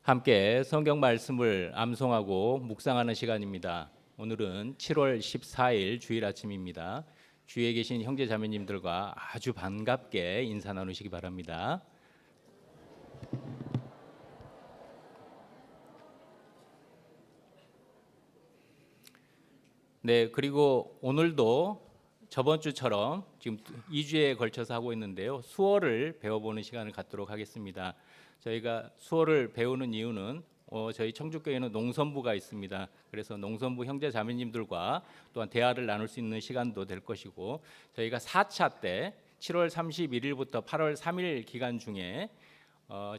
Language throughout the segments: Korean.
함께 성경 말씀을 암송하고 묵상하는 시간입니다. 오늘은 7월 14일 주일 아침입니다. 주위에 계신 형제 자매님들과 아주 반갑게 인사 나누시기 바랍니다. 네, 그리고 오늘도 저번 주처럼 지금 2주에 걸쳐서 하고 있는데요. 수어를 배워보는 시간을 갖도록 하겠습니다. 저희가 수어를 배우는 이유는 저희 청주교회는 농선부가 있습니다. 그래서 농선부 형제 자매님들과 또한 대화를 나눌 수 있는 시간도 될 것이고, 저희가 4차 때 7월 31일부터 8월 3일 기간 중에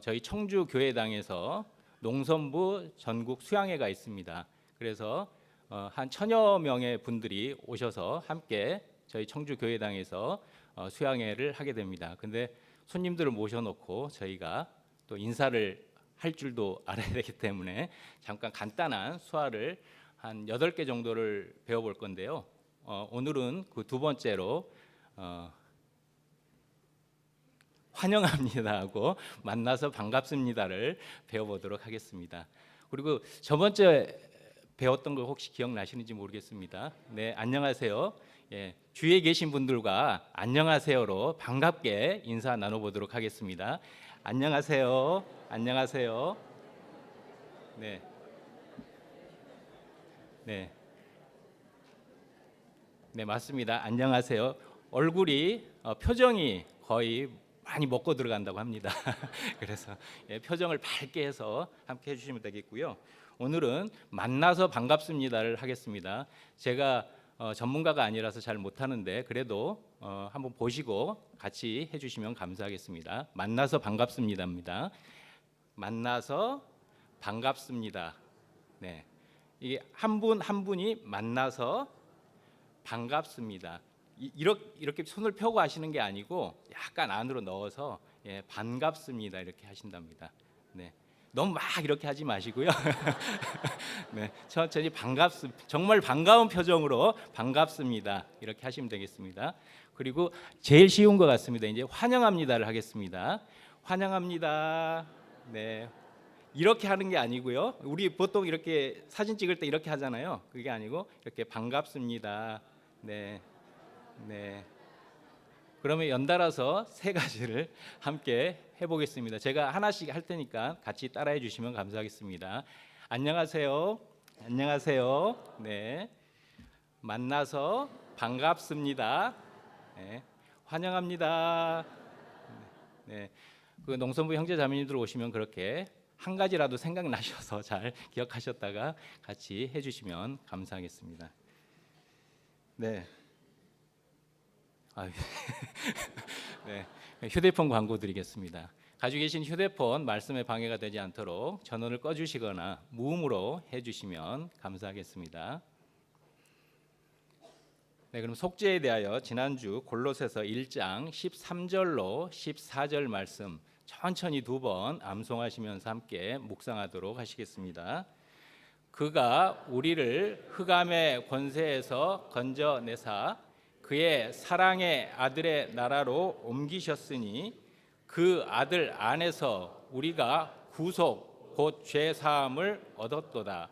저희 청주교회당에서 농선부 전국 수양회가 있습니다. 그래서 한 1000여 명의 분들이 오셔서 함께 저희 청주교회당에서 수양회를 하게 됩니다. 근데 손님들을 모셔놓고 저희가 또 인사를 할 줄도 알아야 되기 때문에 잠깐 간단한 수화를 한 8개 정도를 배워볼 건데요. 오늘은 그 두 번째로 환영합니다 하고 만나서 반갑습니다를 배워보도록 하겠습니다. 그리고 저번째 배웠던 거 혹시 기억나시는지 모르겠습니다. 네, 안녕하세요. 예, 주위에 계신 분들과 안녕하세요로 반갑게 인사 나눠보도록 하겠습니다. 안녕하세요. 안녕하세요. 네. 네. 네, 맞습니다. 안녕하세요. 얼굴이 표정이 거의 많이 먹고 들어간다고 합니다. 그래서 표정을 밝게 해서 함께 해주시면 되겠고요. 오늘은 만나서 반갑습니다를 하겠습니다. 제가 전문가가 아니라서 잘 못하는데 그래도 한번 보시고 같이 해주시면 감사하겠습니다. 만나서 반갑습니다입니다. 만나서 반갑습니다. 네, 이게 한 분 한 분이 만나서 반갑습니다. 이렇게 손을 펴고 하시는 게 아니고 약간 안으로 넣어서 반갑습니다 이렇게 하신답니다. 네. 너무 막 이렇게 하지 마시고요. 네, 천천히 정말 반가운 표정으로 반갑습니다 이렇게 하시면 되겠습니다. 그리고 제일 쉬운 것 같습니다. 이제 환영합니다를 하겠습니다. 환영합니다. 네, 이렇게 하는 게 아니고요. 우리 보통 이렇게 사진 찍을 때 이렇게 하잖아요. 그게 아니고 이렇게 반갑습니다. 네, 네. 그러면 연달아서 세 가지를 함께 해보겠습니다. 제가 하나씩 할 테니까 같이 따라해 주시면 감사하겠습니다. 안녕하세요. 안녕하세요. 네. 만나서 반갑습니다. 네. 환영합니다. 네. 그 농선부 형제 자매님들 오시면 그렇게 한 가지라도 생각나셔서 잘 기억하셨다가 같이 해주시면 감사하겠습니다. 네. 네, 휴대폰 광고 드리겠습니다. 가지고 계신 휴대폰 말씀에 방해가 되지 않도록 전원을 꺼주시거나 무음으로 해주시면 감사하겠습니다. 네, 그럼 속죄에 대하여 지난주 골로새서 1장 13절로 14절 말씀 천천히 2번 암송하시면서 함께 묵상하도록 하시겠습니다. 그가 우리를 흑암의 권세에서 건져내사 그의 사랑의 아들의 나라로 옮기셨으니 그 아들 안에서 우리가 구속 곧 죄 사함을 얻었도다.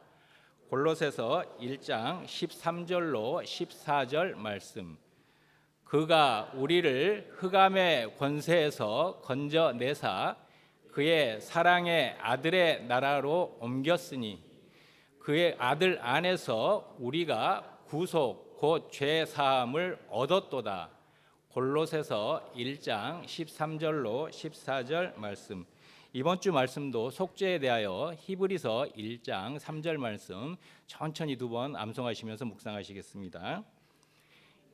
골로새서 1장 13절로 14절 말씀. 그가 우리를 흑암의 권세에서 건져내사 그의 사랑의 아들의 나라로 옮겼으니 그의 아들 안에서 우리가 구속 곧 죄 사함을 얻었도다. 골로새서 1장 13절로 14절 말씀. 이번 주 말씀도 속죄에 대하여 히브리서 1장 3절 말씀 천천히 2번 암송하시면서 묵상하시겠습니다.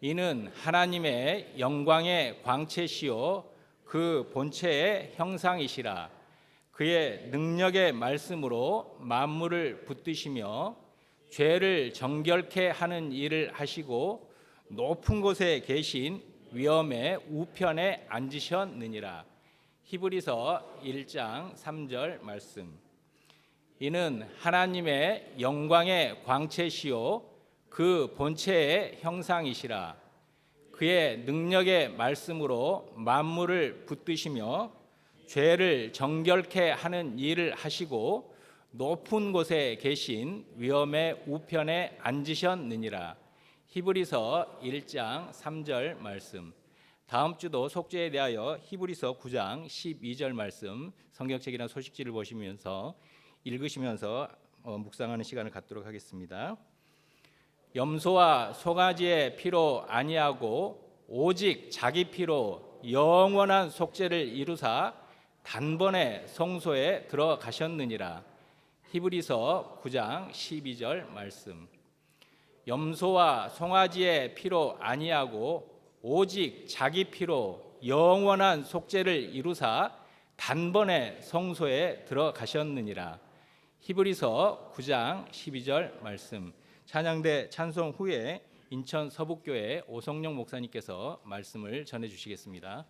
이는 하나님의 영광의 광채시요 그 본체의 형상이시라. 그의 능력의 말씀으로 만물을 붙드시며 죄를 정결케 하는 일을 하시고 높은 곳에 계신 위엄의 우편에 앉으셨느니라. 히브리서 1장 3절 말씀. 이는 하나님의 영광의 광채시요 그 본체의 형상이시라. 그의 능력의 말씀으로 만물을 붙드시며 죄를 정결케 하는 일을 하시고 높은 곳에 계신 위엄의 우편에 앉으셨느니라. 히브리서 1장 3절 말씀. 다음 주도 속죄에 대하여 히브리서 9장 12절 말씀 성경책이나 소식지를 보시면서 읽으시면서 묵상하는 시간을 갖도록 하겠습니다. 염소와 송아지의 피로 아니하고 오직 자기 피로 영원한 속죄를 이루사 단번에 성소에 들어가셨느니라. 히브리서 9장 12절 말씀. 염소와 송아지의 피로 아니하고 오직 자기 피로 영원한 속죄를 이루사 단번에 성소에 들어가셨느니라. 히브리서 9장 12절 말씀. 찬양대 찬송 후에 인천 서북교회 오성룡 목사님께서 말씀을 전해 주시겠습니다.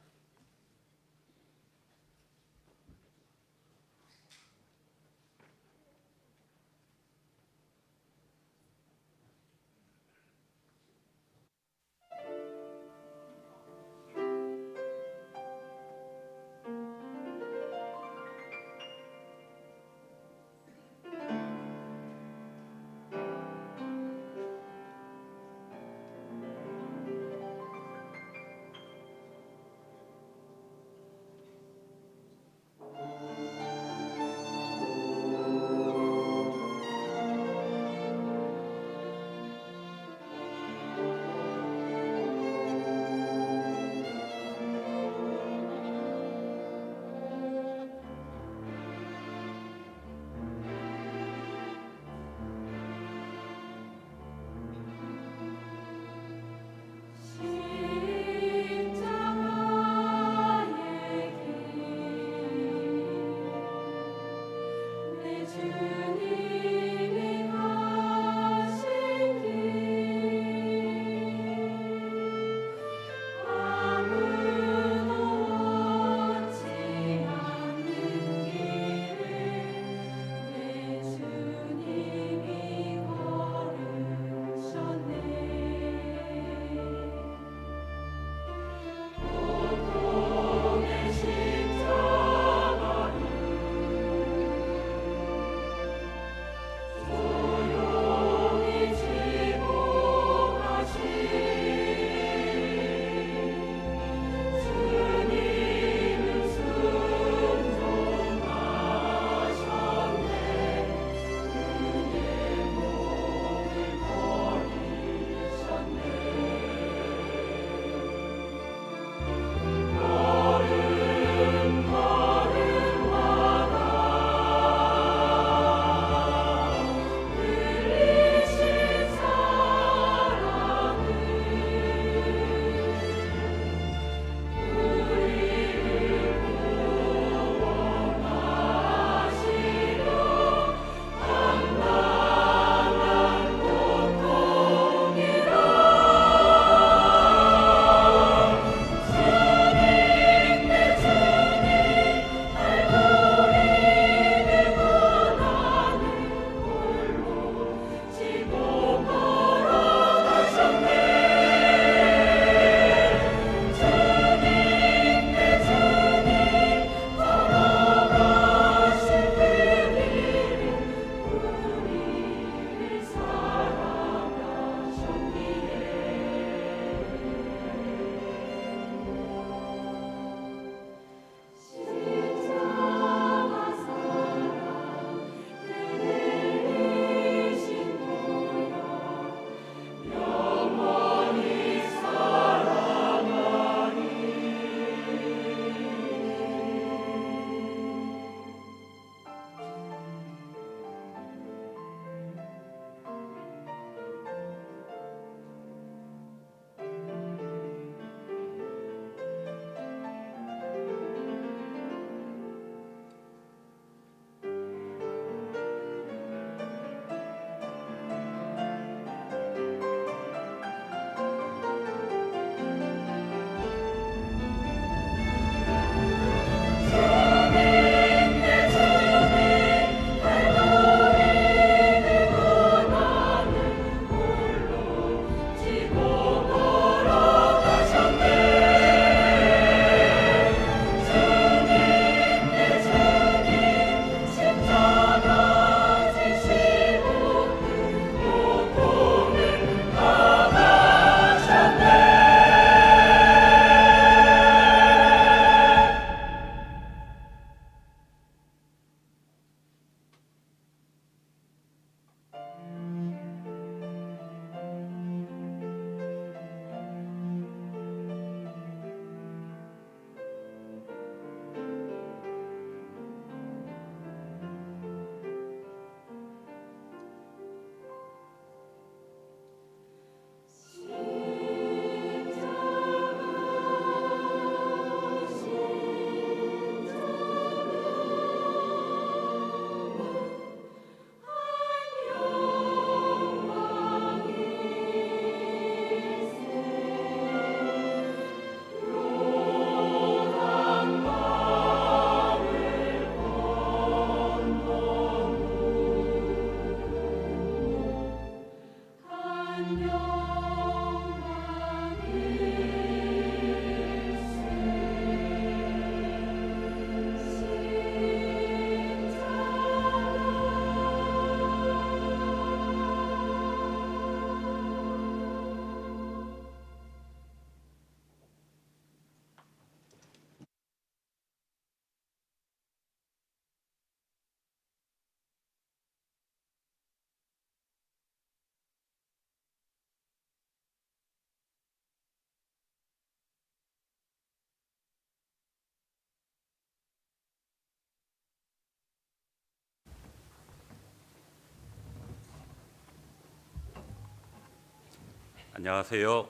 안녕하세요.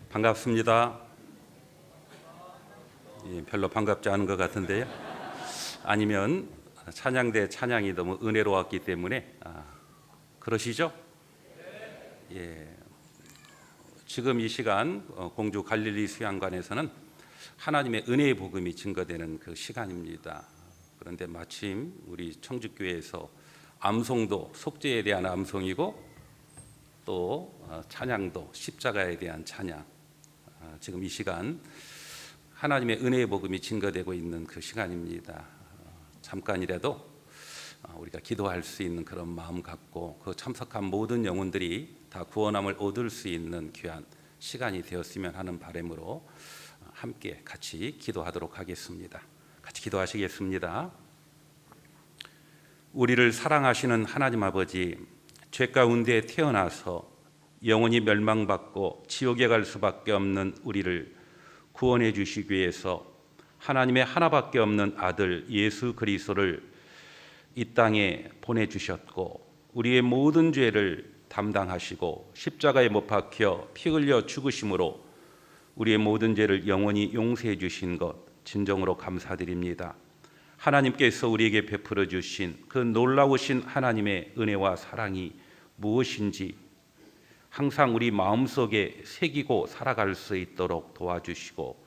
반갑습니다. 별로 반갑지 않은 것 같은데요. 아니면 찬양대 찬양이 너무 은혜로웠기 때문에 그러시죠? 예. 지금 이 시간 공주 갈릴리 수양관에서는 하나님의 은혜의 복음이 증거되는 그 시간입니다. 그런데 마침 우리 청주교회에서 암송도 속죄에 대한 암송이고 또 찬양도 십자가에 대한 찬양, 지금 이 시간 하나님의 은혜의 복음이 증거되고 있는 그 시간입니다. 잠깐이라도 우리가 기도할 수 있는 그런 마음 갖고 그 참석한 모든 영혼들이 다 구원함을 얻을 수 있는 귀한 시간이 되었으면 하는 바람으로 함께 같이 기도하도록 하겠습니다. 같이 기도하시겠습니다. 우리를 사랑하시는 하나님 아버지, 죄 가운데 태어나서 영원히 멸망받고 지옥에 갈 수밖에 없는 우리를 구원해 주시기 위해서 하나님의 하나밖에 없는 아들 예수 그리스도를 이 땅에 보내주셨고 우리의 모든 죄를 담당하시고 십자가에 못 박혀 피 흘려 죽으심으로 우리의 모든 죄를 영원히 용서해 주신 것 진정으로 감사드립니다. 하나님께서 우리에게 베풀어 주신 그 놀라우신 하나님의 은혜와 사랑이 무엇인지 항상 우리 마음속에 새기고 살아갈 수 있도록 도와주시고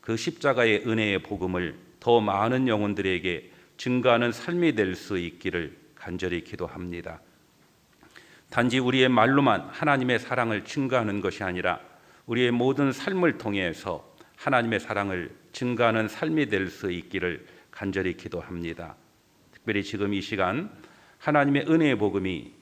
그 십자가의 은혜의 복음을 더 많은 영혼들에게 증거하는 삶이 될 수 있기를 간절히 기도합니다. 단지 우리의 말로만 하나님의 사랑을 증거하는 것이 아니라 우리의 모든 삶을 통해서 하나님의 사랑을 증거하는 삶이 될 수 있기를 간절히 기도합니다. 특별히 지금 이 시간 하나님의 은혜의 복음이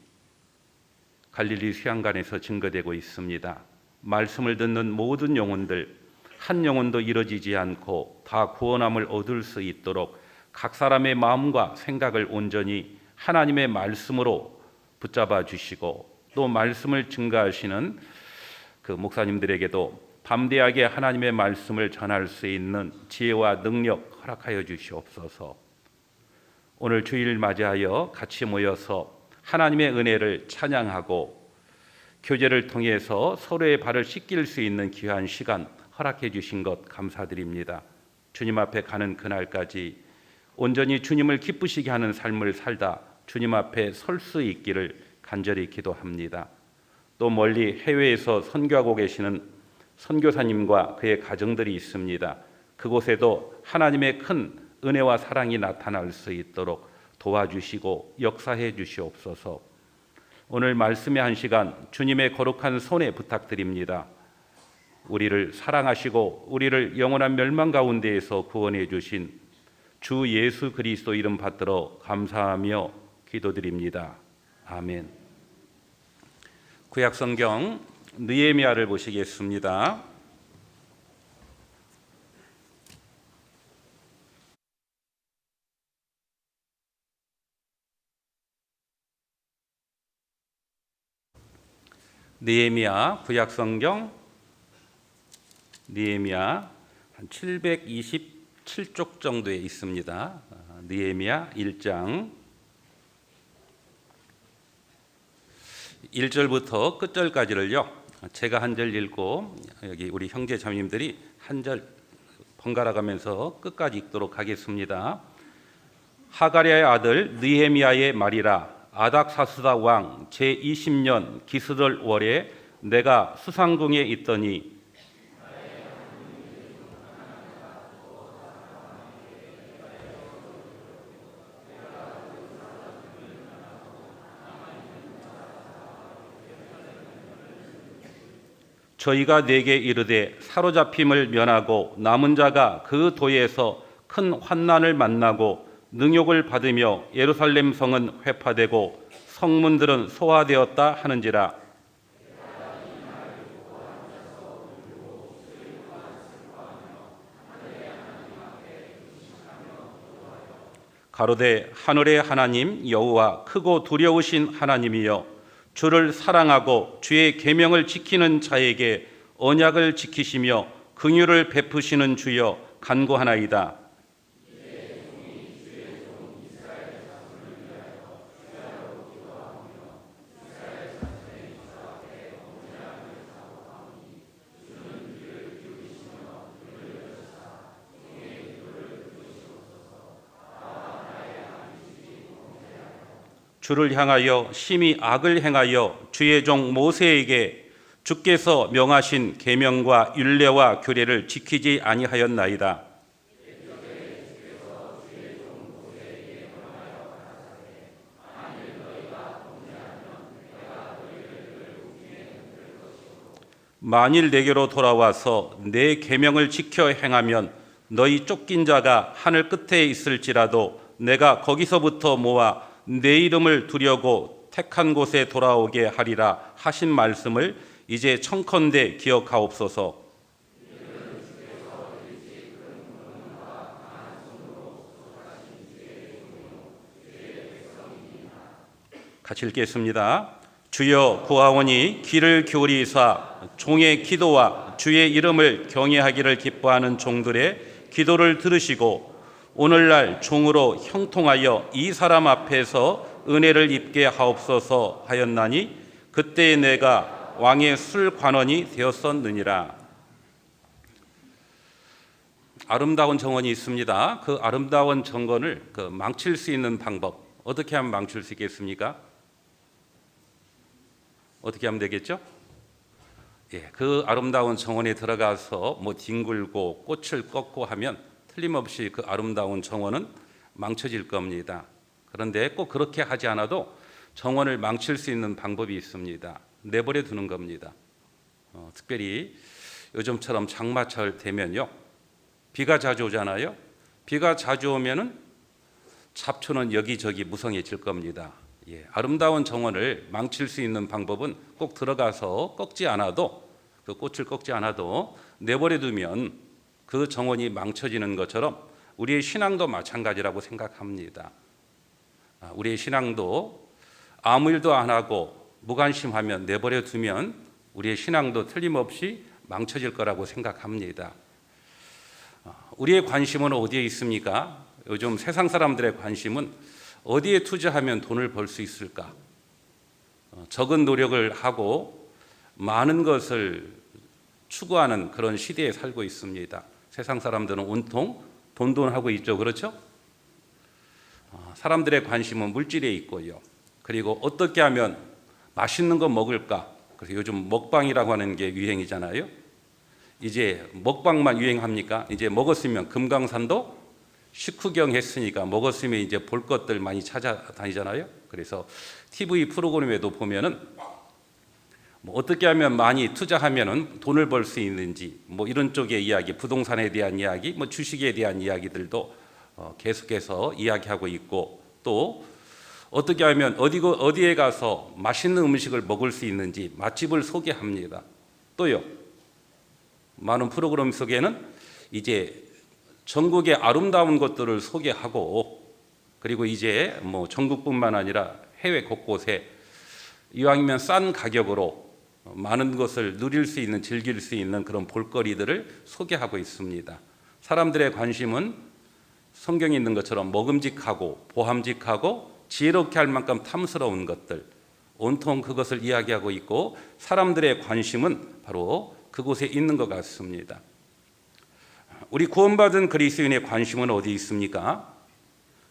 갈릴리 수양관에서 증거되고 있습니다. 말씀을 듣는 모든 영혼들 한 영혼도 이뤄지지 않고 다 구원함을 얻을 수 있도록 각 사람의 마음과 생각을 온전히 하나님의 말씀으로 붙잡아 주시고 또 말씀을 증거하시는 그 목사님들에게도 담대하게 하나님의 말씀을 전할 수 있는 지혜와 능력 허락하여 주시옵소서. 오늘 주일 맞이하여 같이 모여서 하나님의 은혜를 찬양하고 교제를 통해서 서로의 발을 씻길 수 있는 귀한 시간 허락해 주신 것 감사드립니다. 주님 앞에 가는 그날까지 온전히 주님을 기쁘시게 하는 삶을 살다 주님 앞에 설 수 있기를 간절히 기도합니다. 또 멀리 해외에서 선교하고 계시는 선교사님과 그의 가정들이 있습니다. 그곳에도 하나님의 큰 은혜와 사랑이 나타날 수 있도록 도와주시고 역사해 주시옵소서. 오늘 말씀의 한 시간 주님의 거룩한 손에 부탁드립니다. 우리를 사랑하시고 우리를 영원한 멸망 가운데에서 구원해 주신 주 예수 그리스도 이름 받들어 감사하며 기도드립니다. 아멘. 구약 성경 느헤미야를 보시겠습니다. 느헤미야 구약 성경 느헤미야 한 727쪽 정도에 있습니다. 느헤미야 1장 1절부터 끝절까지를요. 제가 한 절 읽고 여기 우리 형제 자매님들이 한 절 번갈아 가면서 끝까지 읽도록 하겠습니다. 하가랴의 아들 느헤미야의 말이라. 아닥사스다 왕 제20년 기스덜 월에 내가 수상궁에 있더니 저희가 내게 이르되 사로잡힘을 면하고 남은 자가 그 도에서 큰 환난을 만나고 능욕을 받으며 예루살렘 성은 회파되고 성문들은 소화되었다 하는지라. 가로되 하늘의 하나님 여호와 크고 두려우신 하나님이여 주를 사랑하고 주의 계명을 지키는 자에게 언약을 지키시며 긍휼을 베푸시는 주여 간구하나이다. 주를 향하여 심히 악을 행하여 주의 종 모세에게 주께서 명하신 계명과 율례와 규례를 지키지 아니하였나이다. 만일 내게로 돌아와서 내 계명을 지켜 행하면 너희 쫓긴 자가 하늘 끝에 있을지라도 내가 거기서부터 모아 내 이름을 두려고 택한 곳에 돌아오게 하리라 하신 말씀을 이제 청컨대 기억하옵소서. 같이 읽겠습니다. 주여 구하오니 귀를 기울이사 종의 기도와 주의 이름을 경외하기를 기뻐하는 종들의 기도를 들으시고 오늘날 종으로 형통하여 이 사람 앞에서 은혜를 입게 하옵소서 하였나니 그때 내가 왕의 술관원이 되었었느니라. 아름다운 정원이 있습니다. 그 아름다운 정원을 망칠 수 있는 방법, 어떻게 하면 망칠 수 있겠습니까? 어떻게 하면 되겠죠? 그 아름다운 정원에 들어가서 뒹굴고 꽃을 꺾고 하면 틀림없이 그 아름다운 정원은 망쳐질 겁니다. 그런데 꼭 그렇게 하지 않아도 정원을 망칠 수 있는 방법이 있습니다. 내버려 두는 겁니다. 특별히 요즘처럼 장마철 되면요, 비가 자주 오잖아요. 비가 자주 오면은 잡초는 여기저기 무성해질 겁니다. 아름다운 정원을 망칠 수 있는 방법은 꼭 들어가서 꺾지 않아도, 그 꽃을 꺾지 않아도 내버려 두면 그 정원이 망쳐지는 것처럼 우리의 신앙도 마찬가지라고 생각합니다. 우리의 신앙도 아무 일도 안 하고 무관심하면, 내버려 두면 우리의 신앙도 틀림없이 망쳐질 거라고 생각합니다. 우리의 관심은 어디에 있습니까? 요즘 세상 사람들의 관심은 어디에 투자하면 돈을 벌 수 있을까? 적은 노력을 하고 많은 것을 추구하는 그런 시대에 살고 있습니다. 세상 사람들은 온통 돈하고 있죠. 그렇죠? 사람들의 관심은 물질에 있고요. 그리고 어떻게 하면 맛있는 거 먹을까? 그래서 요즘 먹방이라고 하는 게 유행이잖아요. 이제 먹방만 유행합니까? 이제 먹었으면 금강산도 식후경 했으니까 먹었으면 이제 볼 것들 많이 찾아다니잖아요. 그래서 TV 프로그램에도 보면은 어떻게 하면 많이 투자하면은 돈을 벌 수 있는지 이런 쪽의 이야기, 부동산에 대한 이야기, 주식에 대한 이야기들도 계속해서 이야기하고 있고, 또 어떻게 하면 어디에 가서 맛있는 음식을 먹을 수 있는지 맛집을 소개합니다. 또요, 많은 프로그램 속에는 이제 전국의 아름다운 것들을 소개하고, 그리고 이제 전국뿐만 아니라 해외 곳곳에 이왕이면 싼 가격으로 많은 것을 누릴 수 있는, 즐길 수 있는 그런 볼거리들을 소개하고 있습니다. 사람들의 관심은 성경에 있는 것처럼 먹음직하고 보함직하고 지혜롭게 할 만큼 탐스러운 것들, 온통 그것을 이야기하고 있고, 사람들의 관심은 바로 그곳에 있는 것 같습니다. 우리 구원받은 그리스도인의 관심은 어디 있습니까?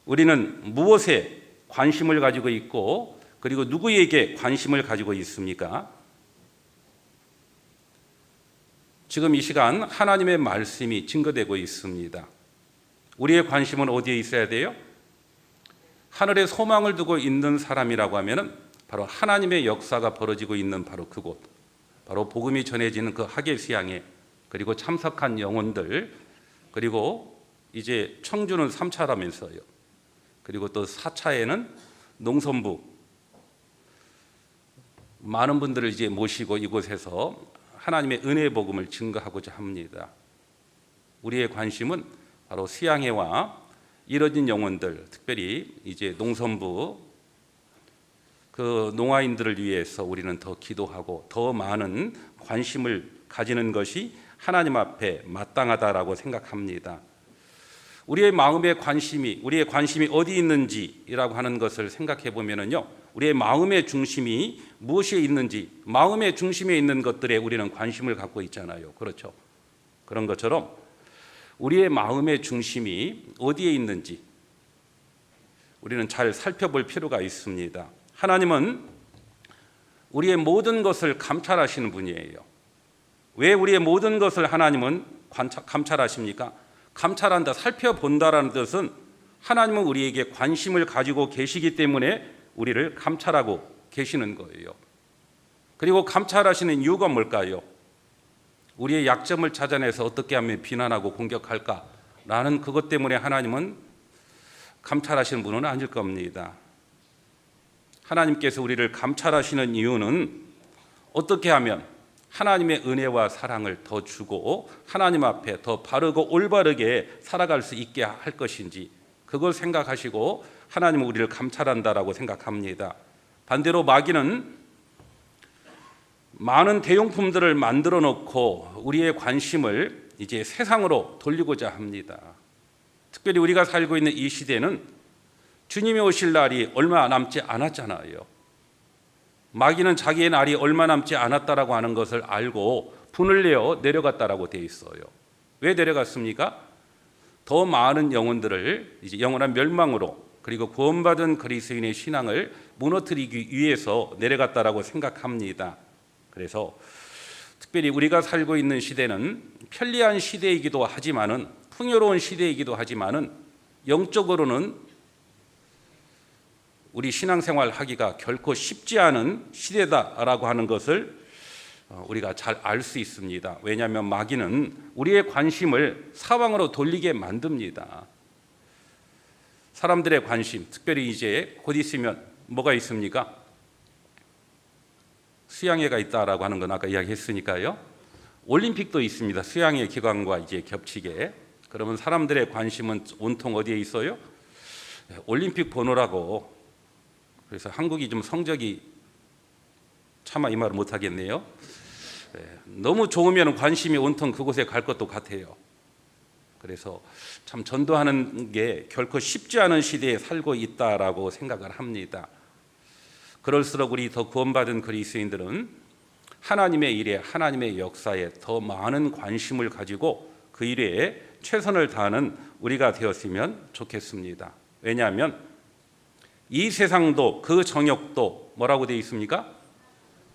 우리는 무엇에 관심을 가지고 있고, 그리고 누구에게 관심을 가지고 있습니까? 지금 이 시간 하나님의 말씀이 증거되고 있습니다. 우리의 관심은 어디에 있어야 돼요? 하늘에 소망을 두고 있는 사람이라고 하면은 바로 하나님의 역사가 벌어지고 있는 바로 그곳, 바로 복음이 전해지는 그 하계수양에, 그리고 참석한 영혼들, 그리고 이제 청주는 3차라면서요. 그리고 또 4차에는 농선부, 많은 분들을 이제 모시고 이곳에서 하나님의 은혜의 복음을 증거하고자 합니다. 우리의 관심은 바로 수양회와 이뤄진 영혼들, 특별히 이제 농선부, 그 농아인들을 위해서 우리는 더 기도하고 더 많은 관심을 가지는 것이 하나님 앞에 마땅하다라고 생각합니다. 우리의 마음의 관심이, 우리의 관심이 어디 있는지라고 하는 것을 생각해 보면은요, 우리의 마음의 중심이 무엇에 있는지, 마음의 중심에 있는 것들에 우리는 관심을 갖고 있잖아요. 그렇죠? 그런 것처럼 우리의 마음의 중심이 어디에 있는지, 우리는 잘 살펴볼 필요가 있습니다. 하나님은 우리의 모든 것을 감찰하시는 분이에요. 왜 우리의 모든 것을 하나님은 감찰하십니까? 감찰한다, 살펴본다라는 뜻은 하나님은 우리에게 관심을 가지고 계시기 때문에 우리를 감찰하고 계시는 거예요. 그리고 감찰하시는 이유가 뭘까요? 우리의 약점을 찾아내서 어떻게 하면 비난하고 공격할까라는 그것 때문에 하나님은 감찰하시는 분은 아닐 겁니다. 하나님께서 우리를 감찰하시는 이유는 어떻게 하면 하나님의 은혜와 사랑을 더 주고 하나님 앞에 더 바르고 올바르게 살아갈 수 있게 할 것인지, 그걸 생각하시고 하나님은 우리를 감찰한다라고 생각합니다. 반대로 마귀는 많은 대용품들을 만들어 놓고 우리의 관심을 이제 세상으로 돌리고자 합니다. 특별히 우리가 살고 있는 이 시대는 주님이 오실 날이 얼마 남지 않았잖아요. 마귀는 자기의 날이 얼마 남지 않았다라고 하는 것을 알고 분을 내어 내려갔다라고 되어 있어요. 왜 내려갔습니까? 더 많은 영혼들을 이제 영원한 멸망으로, 그리고 구원받은 그리스도인의 신앙을 무너뜨리기 위해서 내려갔다라고 생각합니다. 그래서 특별히 우리가 살고 있는 시대는 편리한 시대이기도 하지만은, 풍요로운 시대이기도 하지만은, 영적으로는 우리 신앙생활 하기가 결코 쉽지 않은 시대다라고 하는 것을 우리가 잘 알 수 있습니다. 왜냐하면 마귀는 우리의 관심을 사방으로 돌리게 만듭니다. 사람들의 관심, 특별히 이제 곧 있으면 뭐가 있습니까? 수양회가 있다라고 하는 건 아까 이야기했으니까요. 올림픽도 있습니다. 수양회 기간과 이제 겹치게. 그러면 사람들의 관심은 온통 어디에 있어요? 올림픽 보느라고. 그래서 한국이 좀 성적이, 차마 이 말을 못 하겠네요. 너무 좋으면 관심이 온통 그곳에 갈 것도 같아요. 그래서 참 전도하는 게 결코 쉽지 않은 시대에 살고 있다라고 생각을 합니다. 그럴수록 우리 더 구원받은 그리스도인들은 하나님의 일에, 하나님의 역사에 더 많은 관심을 가지고 그 일에 최선을 다하는 우리가 되었으면 좋겠습니다. 왜냐하면 이 세상도 그 정욕도 뭐라고 되어 있습니까?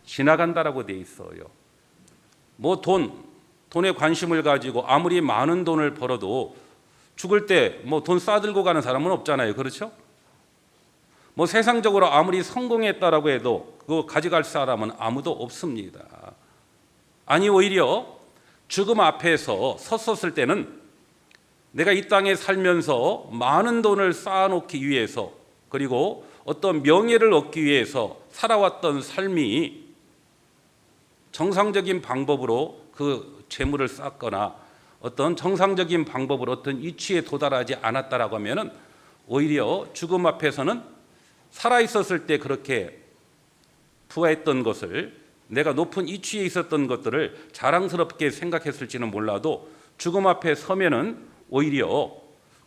지나간다라고 되어 있어요. 뭐 돈에 관심을 가지고 아무리 많은 돈을 벌어도 죽을 때 뭐 돈 싸들고 가는 사람은 없잖아요. 그렇죠? 뭐 세상적으로 아무리 성공했다라고 해도 그거 가져갈 사람은 아무도 없습니다. 아니, 오히려 죽음 앞에서 섰었을 때는 내가 이 땅에 살면서 많은 돈을 쌓아놓기 위해서, 그리고 어떤 명예를 얻기 위해서 살아왔던 삶이 정상적인 방법으로 그 재물을 쌓거나 어떤 정상적인 방법으로 어떤 위치에 도달하지 않았다라고 하면은 오히려 죽음 앞에서는 살아있었을 때 그렇게 부화했던 것을, 내가 높은 위치에 있었던 것들을 자랑스럽게 생각했을지는 몰라도 죽음 앞에 서면은 오히려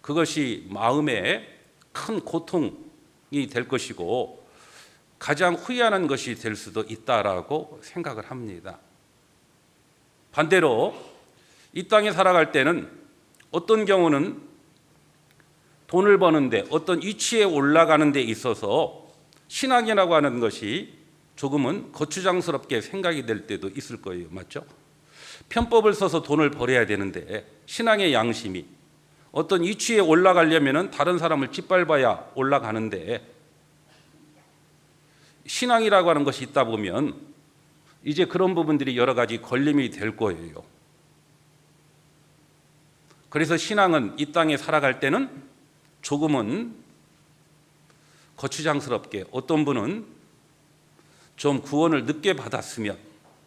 그것이 마음에 큰 고통이 될 것이고 가장 후회하는 것이 될 수도 있다라고 생각을 합니다. 반대로 이 땅에 살아갈 때는 어떤 경우는 돈을 버는데, 어떤 위치에 올라가는 데 있어서 신앙이라고 하는 것이 조금은 거추장스럽게 생각이 될 때도 있을 거예요. 맞죠? 편법을 써서 돈을 벌어야 되는데 신앙의 양심이 어떤 위치에 올라가려면 다른 사람을 짓밟아야 올라가는데, 신앙이라고 하는 것이 있다 보면 이제 그런 부분들이 여러 가지 걸림이 될 거예요. 그래서 신앙은 이 땅에 살아갈 때는 조금은 거추장스럽게, 어떤 분은 좀 구원을 늦게 받았으면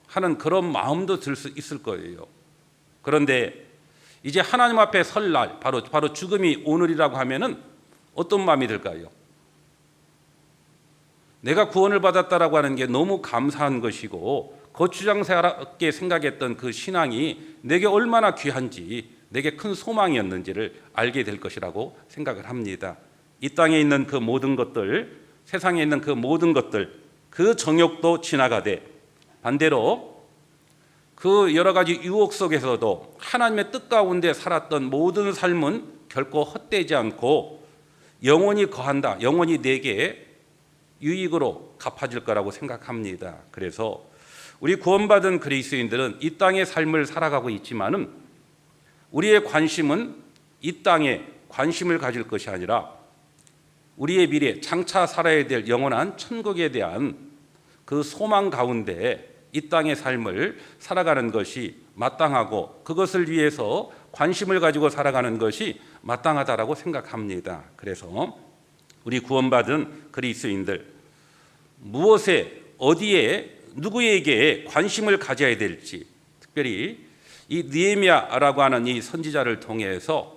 하는 그런 마음도 들 수 있을 거예요. 그런데 이제 하나님 앞에 설 날, 바로 죽음이 오늘이라고 하면은 어떤 마음이 들까요? 내가 구원을 받았다라고 하는 게 너무 감사한 것이고, 거추장스럽게 생각했던 그 신앙이 내게 얼마나 귀한지, 내게 큰 소망이었는지를 알게 될 것이라고 생각을 합니다. 이 땅에 있는 그 모든 것들, 세상에 있는 그 모든 것들, 그 정욕도 지나가되 반대로 그 여러 가지 유혹 속에서도 하나님의 뜻 가운데 살았던 모든 삶은 결코 헛되지 않고 영원히 거한다. 영원히 내게 유익으로 갚아줄 거라고 생각합니다. 그래서 우리 구원받은 그리스도인들은 이 땅의 삶을 살아가고 있지만은 우리의 관심은 이 땅에 관심을 가질 것이 아니라 우리의 미래 장차 살아야 될 영원한 천국에 대한 그 소망 가운데 이 땅의 삶을 살아가는 것이 마땅하고 그것을 위해서 관심을 가지고 살아가는 것이 마땅하다라고 생각합니다. 그래서 우리 구원받은 그리스도인들 무엇에 어디에 누구에게 관심을 가져야 될지 특별히 이 느헤미야라고 하는 이 선지자를 통해서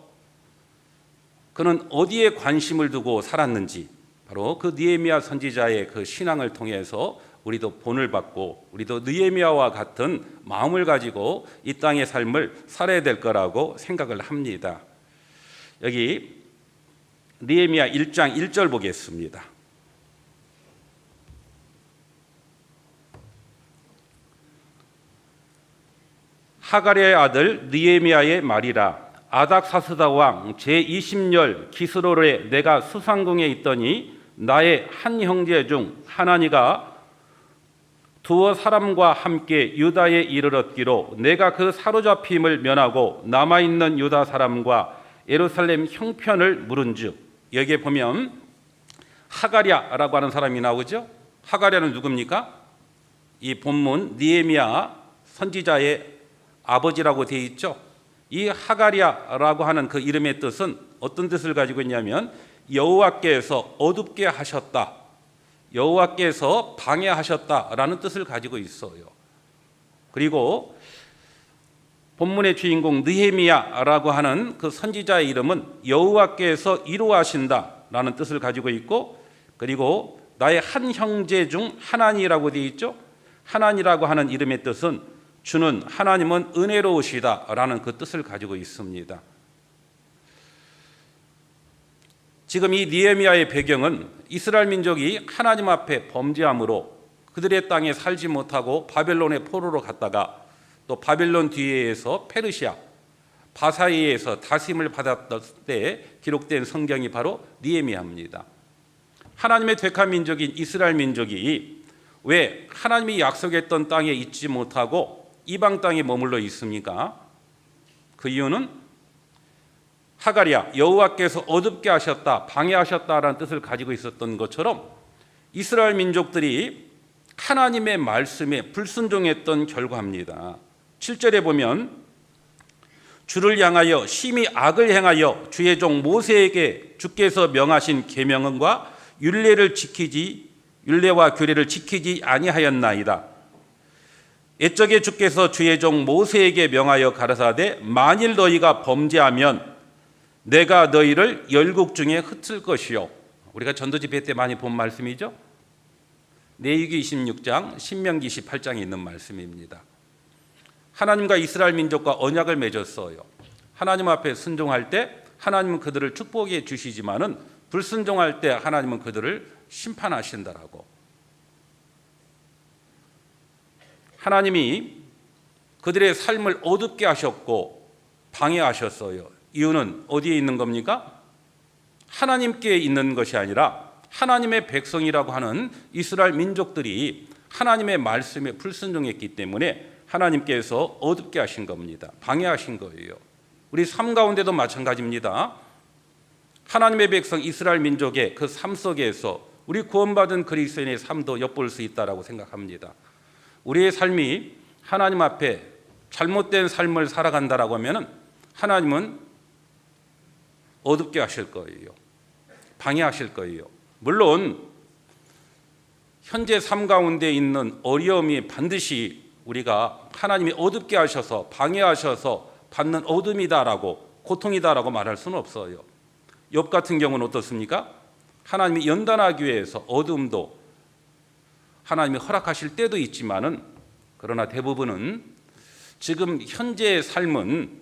그는 어디에 관심을 두고 살았는지 바로 그 느헤미야 선지자의 그 신앙을 통해서 우리도 본을 받고 우리도 느헤미야와 같은 마음을 가지고 이 땅의 삶을 살아야 될 거라고 생각을 합니다. 여기 느헤미야 1장 1절 보겠습니다. 하가랴의 아들 느헤미야의 말이라. 아닥사스다 왕 제20년 기스로에 내가 수상궁에 있더니 나의 한 형제 중 하나니가 두어 사람과 함께 유다에 이르렀기로 내가 그 사로잡힘을 면하고 남아있는 유다 사람과 예루살렘 형편을 물은즉. 여기에 보면 하가랴라고 하는 사람이 나오죠. 하가랴는 누굽니까? 이 본문 느헤미야 선지자의 아버지라고 되어 있죠. 이 하가랴라고 하는 그 이름의 뜻은 어떤 뜻을 가지고 있냐면 여호와께서 어둡게 하셨다, 여호와께서 방해하셨다라는 뜻을 가지고 있어요. 그리고 본문의 주인공 느헤미야라고 하는 그 선지자의 이름은 여호와께서 이루하신다라는 뜻을 가지고 있고, 그리고 나의 한 형제 중 하나니라고 되어 있죠. 하나니라고 하는 이름의 뜻은 주는 하나님은 은혜로우시다라는 그 뜻을 가지고 있습니다. 지금 이 느헤미야의 배경은 이스라엘 민족이 하나님 앞에 범죄함으로 그들의 땅에 살지 못하고 바벨론의 포로로 갔다가 또 바벨론 뒤에서 페르시아 바사이에서 다스림을 받았을 때 기록된 성경이 바로 느헤미야입니다. 하나님의 택한 민족인 이스라엘 민족이 왜 하나님이 약속했던 땅에 있지 못하고 이방 땅에 머물러 있습니까? 그 이유는 하가랴 여호와께서 어둡게 하셨다, 방해하셨다라는 뜻을 가지고 있었던 것처럼 이스라엘 민족들이 하나님의 말씀에 불순종했던 결과입니다. 7절에 보면 주를 향하여 심히 악을 행하여 주의 종 모세에게 주께서 명하신 계명과 율례와 규례를 지키지 아니하였나이다. 옛적에 주께서 주의 종 모세에게 명하여 가라사대 만일 너희가 범죄하면 내가 너희를 열국 중에 흩을 것이요. 우리가 전도 집회 때 많이 본 말씀이죠. 레위기 26장, 신명기 18장에 있는 말씀입니다. 하나님과 이스라엘 민족과 언약을 맺었어요. 하나님 앞에 순종할 때 하나님은 그들을 축복해 주시지만은 불순종할 때 하나님은 그들을 심판하신다라고. 하나님이 그들의 삶을 어둡게 하셨고 방해하셨어요. 이유는 어디에 있는 겁니까? 하나님께 있는 것이 아니라 하나님의 백성이라고 하는 이스라엘 민족들이 하나님의 말씀에 불순종했기 때문에 하나님께서 어둡게 하신 겁니다. 방해하신 거예요. 우리 삶 가운데도 마찬가지입니다. 하나님의 백성 이스라엘 민족의 그 삶 속에서 우리 구원받은 그리스도인의 삶도 엿볼 수 있다라고 생각합니다. 우리의 삶이 하나님 앞에 잘못된 삶을 살아간다라고 하면 하나님은 어둡게 하실 거예요. 방해하실 거예요. 물론 현재 삶 가운데 있는 어려움이 반드시 우리가 하나님이 어둡게 하셔서 방해하셔서 받는 어둠이다라고 고통이다라고 말할 수는 없어요. 욥 같은 경우는 어떻습니까? 하나님이 연단하기 위해서 어둠도 하나님이 허락하실 때도 있지만은 그러나 대부분은 지금 현재의 삶은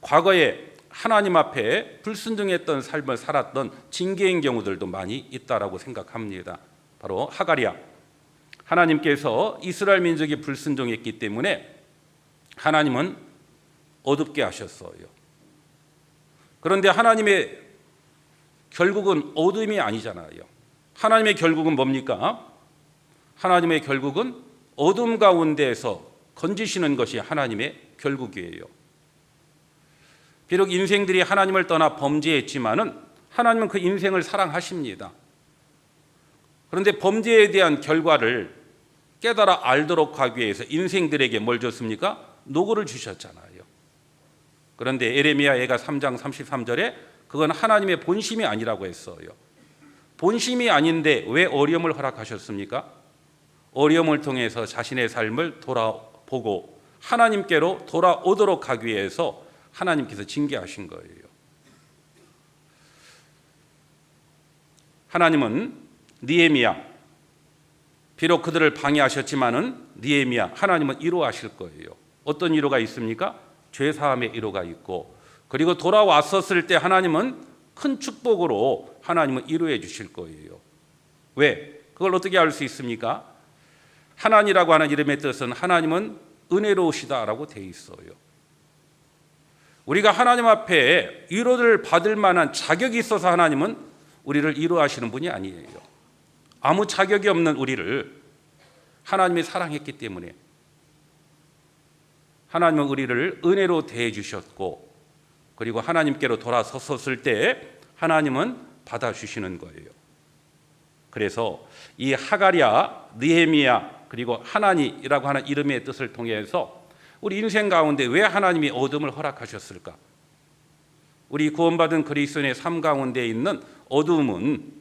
과거에 하나님 앞에 불순종했던 삶을 살았던 징계인 경우들도 많이 있다라고 생각합니다. 바로 하가랴, 하나님께서 이스라엘 민족이 불순종했기 때문에 하나님은 어둡게 하셨어요. 그런데 하나님의 결국은 어둠이 아니잖아요. 하나님의 결국은 뭡니까? 하나님의 결국은 어둠 가운데에서 건지시는 것이 하나님의 결국이에요. 비록 인생들이 하나님을 떠나 범죄했지만은 하나님은 그 인생을 사랑하십니다. 그런데 범죄에 대한 결과를 깨달아 알도록 하기 위해서 인생들에게 뭘 줬습니까? 노고를 주셨잖아요. 그런데 에레미야가 3장 33절에 그건 하나님의 본심이 아니라고 했어요. 본심이 아닌데 왜 어려움을 허락하셨습니까? 어려움을 통해서 자신의 삶을 돌아보고 하나님께로 돌아오도록 하기 위해서 하나님께서 징계하신 거예요. 하나님은 느헤미야, 비록 그들을 방해하셨지만은 느헤미야, 하나님은 위로하실 거예요. 어떤 위로가 있습니까? 죄사함의 위로가 있고, 그리고 돌아왔었을 때 하나님은 큰 축복으로 하나님은 위로해 주실 거예요. 왜? 그걸 어떻게 알 수 있습니까? 하나님이라고 하는 이름의 뜻은 하나님은 은혜로우시다라고 되어 있어요. 우리가 하나님 앞에 위로를 받을 만한 자격이 있어서 하나님은 우리를 위로하시는 분이 아니에요. 아무 자격이 없는 우리를 하나님이 사랑했기 때문에 하나님은 우리를 은혜로 대해 주셨고, 그리고 하나님께로 돌아섰을 때 하나님은 받아주시는 거예요. 그래서 이 하가랴, 느헤미야, 그리고 하나니라고 하는 이름의 뜻을 통해서 우리 인생 가운데 왜 하나님이 어둠을 허락하셨을까? 우리 구원받은 그리스도인의 삶 가운데 있는 어둠은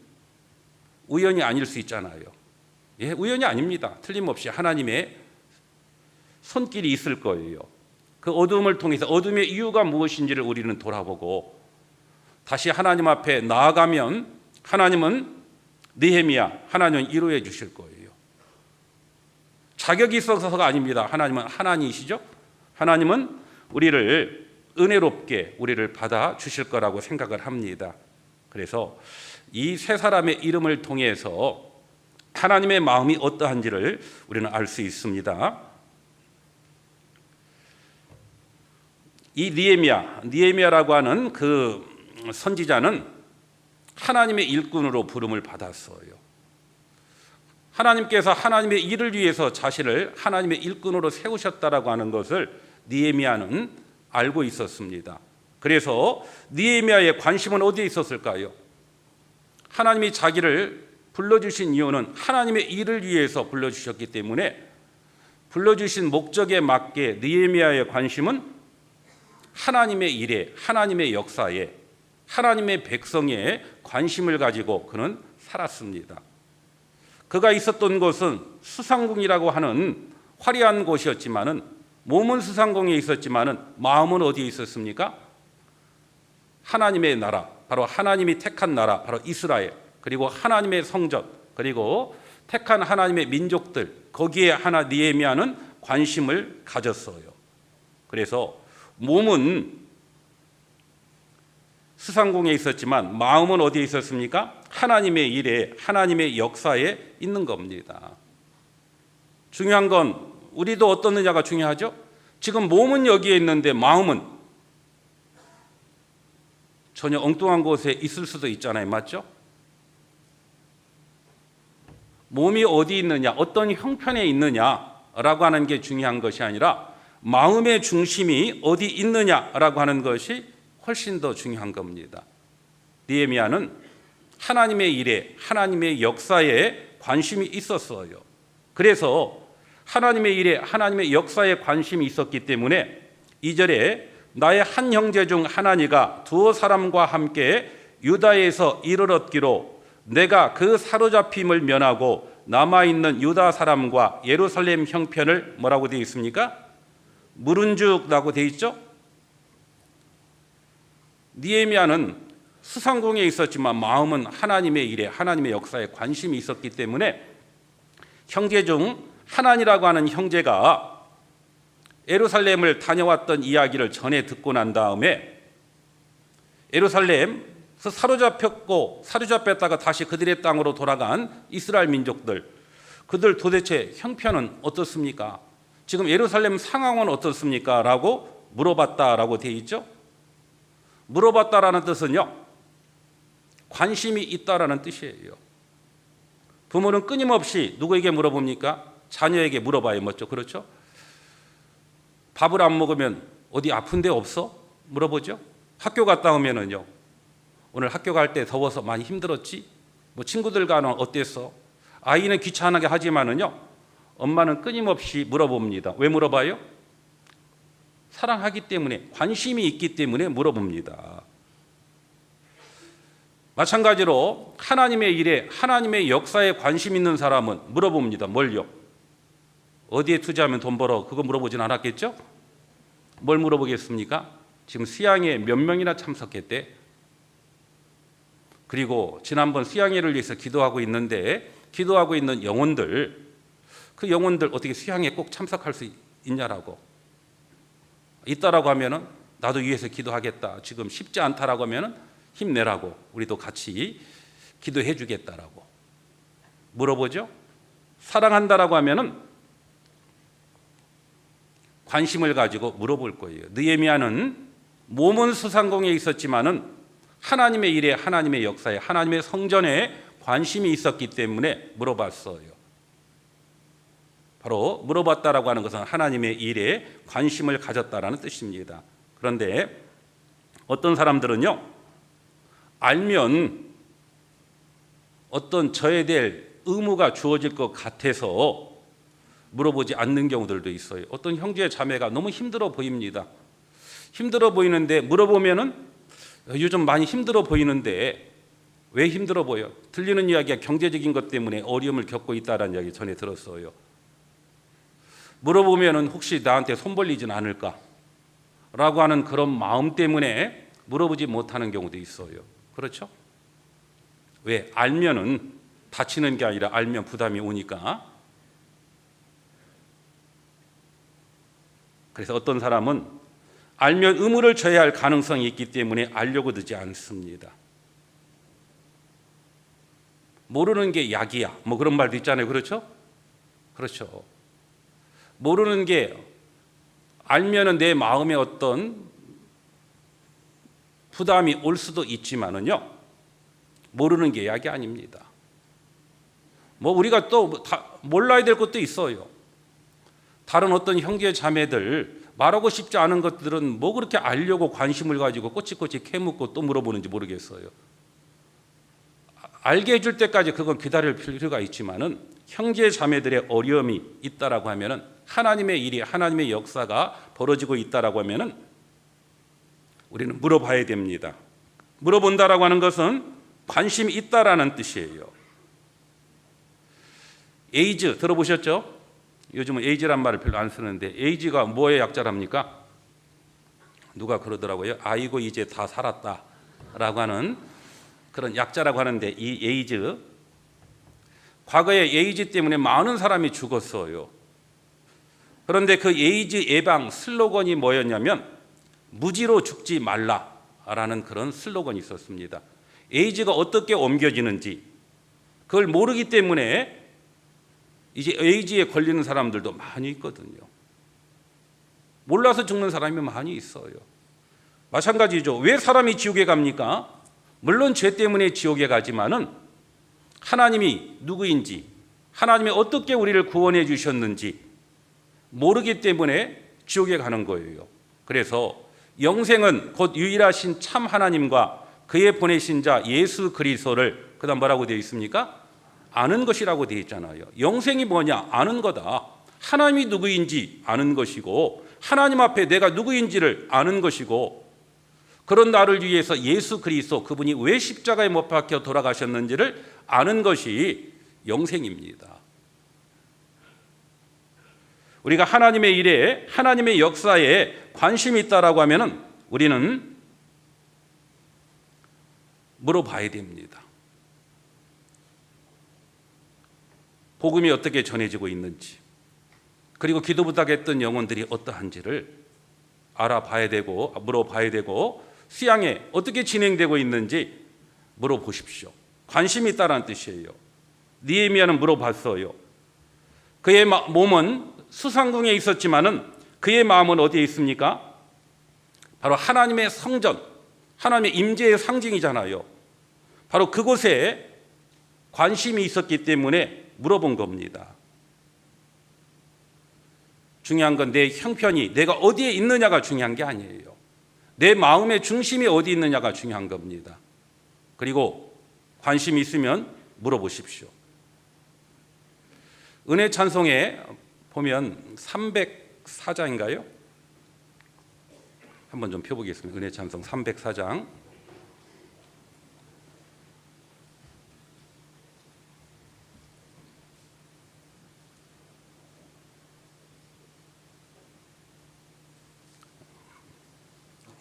우연이 아닐 수 있잖아요. 예, 우연이 아닙니다. 틀림없이 하나님의 손길이 있을 거예요. 그 어둠을 통해서 어둠의 이유가 무엇인지를 우리는 돌아보고 다시 하나님 앞에 나아가면 하나님은 느헤미야, 하나님은 위로해 주실 거예요. 자격이 있어서가 아닙니다. 하나님은 하나님이시죠. 하나님은 우리를 은혜롭게 우리를 받아 주실 거라고 생각을 합니다. 그래서 이 세 사람의 이름을 통해서 하나님의 마음이 어떠한지를 우리는 알 수 있습니다. 이 느헤미야라고 하는 그 선지자는 하나님의 일꾼으로 부름을 받았어요. 하나님께서 하나님의 일을 위해서 자신을 하나님의 일꾼으로 세우셨다라고 하는 것을 느헤미야는 알고 있었습니다. 그래서 느헤미야의 관심은 어디에 있었을까요? 하나님이 자기를 불러주신 이유는 하나님의 일을 위해서 불러주셨기 때문에 불러주신 목적에 맞게 느헤미야의 관심은 하나님의 일에, 하나님의 역사에, 하나님의 백성에 관심을 가지고 그는 살았습니다. 그가 있었던 곳은 수상궁이라고 하는 화려한 곳이었지만은 몸은 수상궁에 있었지만은 마음은 어디에 있었습니까? 하나님의 나라, 바로 하나님이 택한 나라, 바로 이스라엘, 그리고 하나님의 성전, 그리고 택한 하나님의 민족들, 거기에 느헤미야는 관심을 가졌어요. 그래서 몸은 수상궁에 있었지만 마음은 어디에 있었습니까? 하나님의 일에, 하나님의 역사에 있는 겁니다. 중요한 건 우리도 어떻느냐가 중요하죠. 지금 몸은 여기에 있는데 마음은 전혀 엉뚱한 곳에 있을 수도 있잖아요. 맞죠? 몸이 어디 있느냐, 어떤 형편에 있느냐라고 하는 게 중요한 것이 아니라 마음의 중심이 어디 있느냐라고 하는 것이 훨씬 더 중요한 겁니다. 느헤미야는 하나님의 일에, 하나님의 역사에 관심이 있었어요. 그래서 하나님의 일에, 하나님의 역사에 관심이 있었기 때문에 2절에 나의 한 형제 중 하나니가 두어 사람과 함께 유다에서 이를 얻기로 내가 그 사로잡힘을 면하고 남아있는 유다 사람과 예루살렘 형편을 뭐라고 되어 있습니까? 물은 죽라고 되어 있죠. 느헤미야는 수상궁에 있었지만 마음은 하나님의 일에, 하나님의 역사에 관심이 있었기 때문에 형제 중 하나니라고 하는 형제가 예루살렘을 다녀왔던 이야기를 전해 듣고 난 다음에 예루살렘에서 사로잡혔다가 다시 그들의 땅으로 돌아간 이스라엘 민족들, 그들 도대체 형편은 어떻습니까? 지금 예루살렘 상황은 어떻습니까? 라고 물어봤다라고 되어 있죠. 물어봤다라는 뜻은요, 관심이 있다라는 뜻이에요. 부모는 끊임없이 누구에게 물어봅니까? 자녀에게 물어봐야 멋져. 그렇죠? 밥을 안 먹으면 어디 아픈 데 없어? 물어보죠. 학교 갔다 오면은요. 오늘 학교 갈 때 더워서 많이 힘들었지? 뭐 친구들과는 어땠어? 아이는 귀찮게 하지만은요. 엄마는 끊임없이 물어봅니다. 왜 물어봐요? 사랑하기 때문에, 관심이 있기 때문에 물어봅니다. 마찬가지로 하나님의 일에, 하나님의 역사에 관심 있는 사람은 물어봅니다. 뭘요? 어디에 투자하면 돈 벌어? 그거 물어보진 않았겠죠? 뭘 물어보겠습니까? 지금 수양회 몇 명이나 참석했대? 그리고 지난번 수양회를 위해서 기도하고 있는데, 기도하고 있는 영혼들, 그 영혼들 어떻게 수양회에 꼭 참석할 수 있냐라고. 있다라고 하면은 나도 위해서 기도하겠다. 지금 쉽지 않다라고 하면은 힘내라고, 우리도 같이 기도해 주겠다라고 물어보죠. 사랑한다라고 하면은 관심을 가지고 물어볼 거예요. 느헤미야는 몸은 수상공에 있었지만은 하나님의 일에, 하나님의 역사에, 하나님의 성전에 관심이 있었기 때문에 물어봤어요. 바로 물어봤다라고 하는 것은 하나님의 일에 관심을 가졌다라는 뜻입니다. 그런데 어떤 사람들은요, 알면 어떤 져야 될 의무가 주어질 것 같아서 물어보지 않는 경우들도 있어요. 어떤 형제 자매가 너무 힘들어 보입니다. 힘들어 보이는데 물어보면은 요즘 많이 힘들어 보이는데 왜 힘들어 보여? 들리는 이야기가 경제적인 것 때문에 어려움을 겪고 있다는 이야기 전에 들었어요. 물어보면은 혹시 나한테 손 벌리진 않을까? 라고 하는 그런 마음 때문에 물어보지 못하는 경우도 있어요. 그렇죠? 왜? 알면은 다치는 게 아니라 알면 부담이 오니까. 그래서 어떤 사람은 알면 의무를 져야 할 가능성이 있기 때문에 알려고 들지 않습니다. 모르는 게 약이야. 뭐 그런 말도 있잖아요. 그렇죠? 그렇죠. 모르는 게 알면은 내 마음에 어떤 부담이 올 수도 있지만은요, 모르는 게 약이 아닙니다. 뭐 우리가 또 몰라야 될 것도 있어요. 다른 어떤 형제 자매들 말하고 싶지 않은 것들은 뭐 그렇게 알려고 관심을 가지고 꼬치꼬치 캐묻고 또 물어보는지 모르겠어요. 알게 해줄 때까지 그건 기다릴 필요가 있지만은 형제 자매들의 어려움이 있다라고 하면은, 하나님의 일이, 하나님의 역사가 벌어지고 있다라고 하면은 우리는 물어봐야 됩니다. 물어본다라고 하는 것은 관심이 있다라는 뜻이에요. 에이즈 들어보셨죠? 요즘은 에이즈란 말을 별로 안 쓰는데 에이즈가 뭐의 약자랍니까? 누가 그러더라고요. 아이고 이제 다 살았다라고 하는 그런 약자라고 하는데, 이 에이즈, 과거에 에이즈 때문에 많은 사람이 죽었어요. 그런데 그 에이즈 예방 슬로건이 뭐였냐면 무지로 죽지 말라라는 그런 슬로건이 있었습니다. 에이즈가 어떻게 옮겨지는지 그걸 모르기 때문에 이제 에이즈에 걸리는 사람들도 많이 있거든요. 몰라서 죽는 사람이 많이 있어요. 마찬가지죠. 왜 사람이 지옥에 갑니까? 물론 죄 때문에 지옥에 가지만은 하나님이 누구인지, 하나님이 어떻게 우리를 구원해 주셨는지 모르기 때문에 지옥에 가는 거예요. 그래서 영생은 곧 유일하신 참 하나님과 그의 보내신 자 예수 그리스도를, 그다음 뭐라고 되어 있습니까? 아는 것이라고 되어 있잖아요. 영생이 뭐냐? 아는 거다. 하나님이 누구인지 아는 것이고, 하나님 앞에 내가 누구인지를 아는 것이고, 그런 나를 위해서 예수 그리스도, 그분이 왜 십자가에 못 박혀 돌아가셨는지를 아는 것이 영생입니다. 우리가 하나님의 일에, 하나님의 역사에 관심이 있다라고 하면은 우리는 물어봐야 됩니다. 복음이 어떻게 전해지고 있는지, 그리고 기도 부탁했던 영혼들이 어떠한지를 알아봐야 되고, 물어봐야 되고, 수양에 어떻게 진행되고 있는지 물어보십시오. 관심이 있다는 뜻이에요. 느헤미야는 물어봤어요. 그의 몸은 수상궁에 있었지만은 그의 마음은 어디에 있습니까? 바로 하나님의 성전, 하나님의 임재의 상징이잖아요. 바로 그곳에 관심이 있었기 때문에 물어본 겁니다. 중요한 건 내 형편이 내가 어디에 있느냐가 중요한 게 아니에요. 내 마음의 중심이 어디 있느냐가 중요한 겁니다. 그리고 관심이 있으면 물어보십시오. 은혜 찬송에 보면 304장인가요? 한번 좀 펴보겠습니다. 은혜 찬송 304장.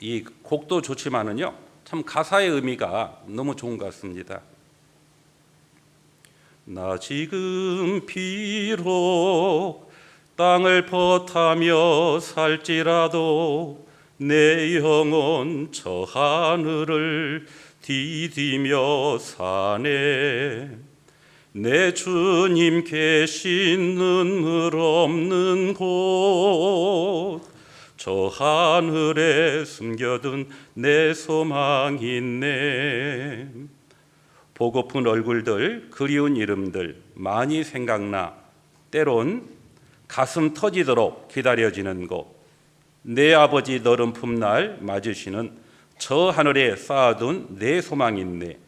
이 곡도 좋지만은요, 참 가사의 의미가 너무 좋은 것 같습니다. 나 지금 비록 땅을 벗하며 살지라도 내 영혼 저 하늘을 디디며 사네. 내 주님 계신 눈물 없는 곳 저 하늘에 숨겨둔 내 소망 있네. 보고픈 얼굴들, 그리운 이름들 많이 생각나 때론 가슴 터지도록 기다려지는 곳, 내 아버지 너른 품날 맞으시는 저 하늘에 쌓아둔 내 소망 있네.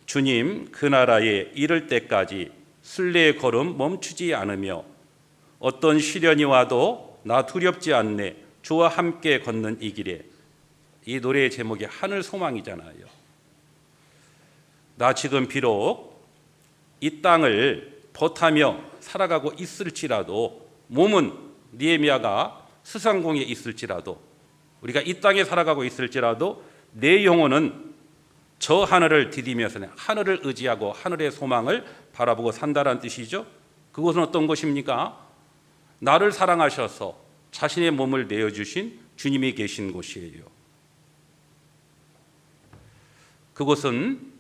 주님 그 나라에 이를 때까지 순례의 걸음 멈추지 않으며 어떤 시련이 와도 나 두렵지 않네. 주와 함께 걷는 이 길에. 이 노래의 제목이 하늘 소망이잖아요. 나 지금 비록 이 땅을 벗하며 살아가고 있을지라도, 몸은 느헤미야가 스상공에 있을지라도, 우리가 이 땅에 살아가고 있을지라도 내 영혼은 저 하늘을 디디면서 하늘을 의지하고 하늘의 소망을 바라보고 산다는 뜻이죠. 그것은 어떤 것입니까? 나를 사랑하셔서 자신의 몸을 내어주신 주님이 계신 곳이에요. 그곳은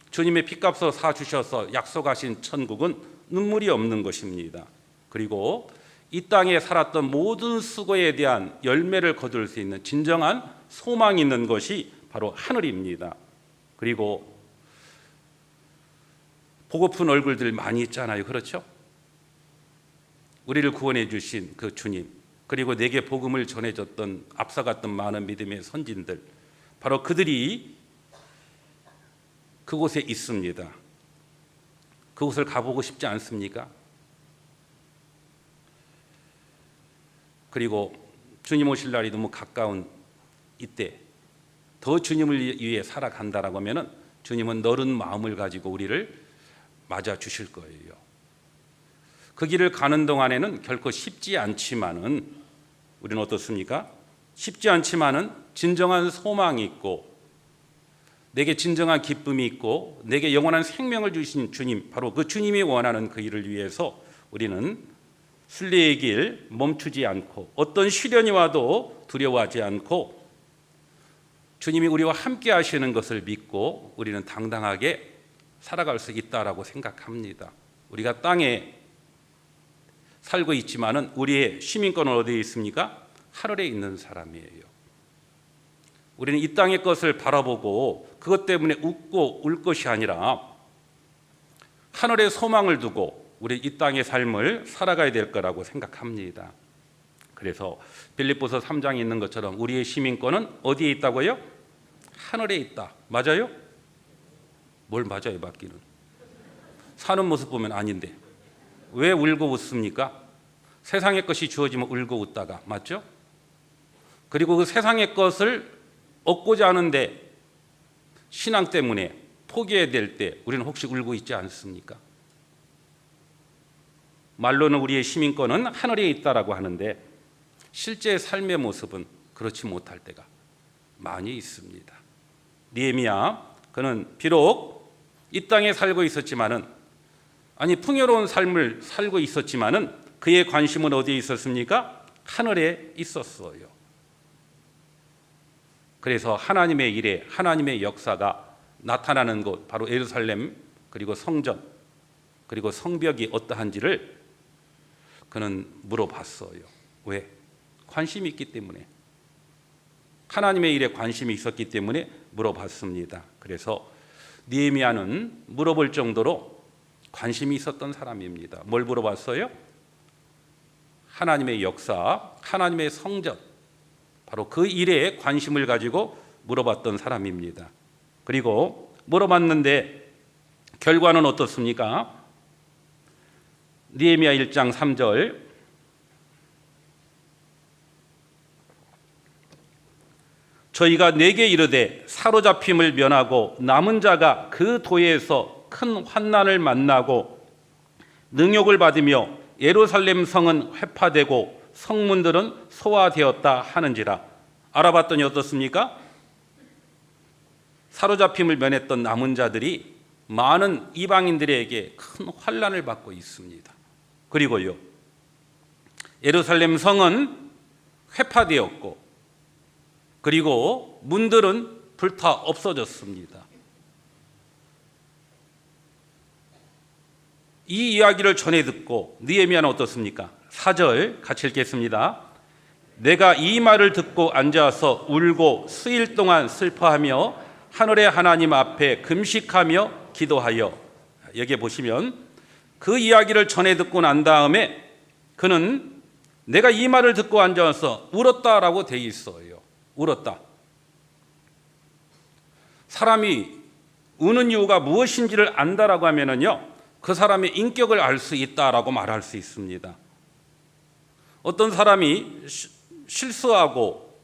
주님의 피값으로 사주셔서 약속하신 천국은 눈물이 없는 것입니다. 그리고 이 땅에 살았던 모든 수고에 대한 열매를 거둘 수 있는 진정한 소망이 있는 것이 바로 하늘입니다. 그리고 보고픈 얼굴들 많이 있잖아요. 그렇죠? 우리를 구원해 주신 그 주님, 그리고 내게 복음을 전해줬던 앞서갔던 많은 믿음의 선진들, 바로 그들이 그곳에 있습니다. 그곳을 가보고 싶지 않습니까? 그리고 주님 오실 날이 너무 가까운 이때 더 주님을 위해 살아간다라고 하면은 주님은 너른 마음을 가지고 우리를 맞아 주실 거예요. 그 길을 가는 동안에는 결코 쉽지 않지만은, 우리는 어떻습니까? 쉽지 않지만은 진정한 소망이 있고 내게 진정한 기쁨이 있고 내게 영원한 생명을 주신 주님, 바로 그 주님이 원하는 그 일을 위해서 우리는 순례의 길 멈추지 않고 어떤 시련이 와도 두려워하지 않고 주님이 우리와 함께 하시는 것을 믿고 우리는 당당하게 살아갈 수 있다라고 생각합니다. 우리가 땅에 살고 있지만은 우리의 시민권은 어디에 있습니까? 하늘에 있는 사람이에요. 우리는 이 땅의 것을 바라보고 그것 때문에 웃고 울 것이 아니라 하늘의 소망을 두고 우리 이 땅의 삶을 살아가야 될 거라고 생각합니다. 그래서 빌립보서 3장에 있는 것처럼 우리의 시민권은 어디에 있다고요? 하늘에 있다. 맞아요? 뭘 맞아요, 맞기는. 사는 모습 보면 아닌데. 왜 울고 웃습니까? 세상의 것이 주어지면 울고 웃다가, 맞죠? 그리고 그 세상의 것을 얻고자 하는데 신앙 때문에 포기해야 될 때 우리는 혹시 울고 있지 않습니까? 말로는 우리의 시민권은 하늘에 있다라고 하는데 실제 삶의 모습은 그렇지 못할 때가 많이 있습니다. 느헤미야, 그는 비록 이 땅에 살고 있었지만은, 아니 풍요로운 삶을 살고 있었지만은 그의 관심은 어디에 있었습니까? 하늘에 있었어요. 그래서 하나님의 일에 하나님의 역사가 나타나는 곳, 바로 예루살렘, 그리고 성전, 그리고 성벽이 어떠한지를 그는 물어봤어요. 왜? 관심이 있기 때문에, 하나님의 일에 관심이 있었기 때문에 물어봤습니다. 그래서 느헤미야는 물어볼 정도로 관심이 있었던 사람입니다. 뭘 물어봤어요? 하나님의 역사, 하나님의 성전, 바로 그 일에 관심을 가지고 물어봤던 사람입니다. 그리고 물어봤는데 결과는 어떻습니까? 느헤미야 1장 3절, 저희가 내게 이르되 사로잡힘을 면하고 남은 자가 그 도에서 큰 환난을 만나고 능욕을 받으며 예루살렘 성은 회파되고 성문들은 소화되었다 하는지라. 알아봤더니 어떻습니까? 사로잡힘을 면했던 남은 자들이 많은 이방인들에게 큰 환난을 받고 있습니다. 그리고요, 예루살렘 성은 회파되었고 그리고 문들은 불타 없어졌습니다. 이 이야기를 전해 듣고 느헤미야는 어떻습니까? 4절 같이 읽겠습니다. 내가 이 말을 듣고 앉아서 울고 수일 동안 슬퍼하며 하늘의 하나님 앞에 금식하며 기도하여, 여기 보시면 그 이야기를 전해 듣고 난 다음에 그는 내가 이 말을 듣고 앉아서 울었다라고 돼 있어요. 울었다. 사람이 우는 이유가 무엇인지를 안다라고 하면은요, 그 사람의 인격을 알 수 있다라고 말할 수 있습니다. 어떤 사람이 실수하고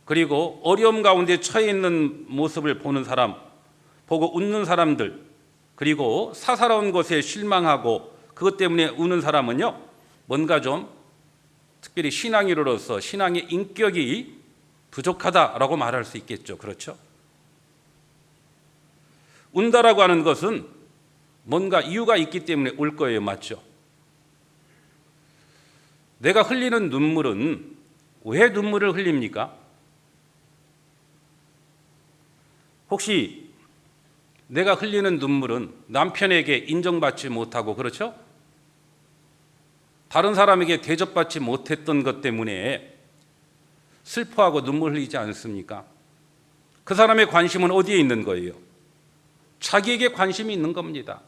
그리고 어려움 가운데 처해 있는 모습을 보는 사람, 보고 웃는 사람들, 그리고 사사로운 것에 실망하고 그것 때문에 우는 사람은요, 뭔가 좀 특별히 신앙인으로서 신앙의 인격이 부족하다라고 말할 수 있겠죠. 그렇죠? 운다라고 하는 것은 뭔가 이유가 있기 때문에 울 거예요. 맞죠? 내가 흘리는 눈물은 왜 눈물을 흘립니까? 혹시 내가 흘리는 눈물은 남편에게 인정받지 못하고, 그렇죠? 다른 사람에게 대접받지 못했던 것 때문에 슬퍼하고 눈물 흘리지 않습니까? 그 사람의 관심은 어디에 있는 거예요? 자기에게 관심이 있는 겁니다.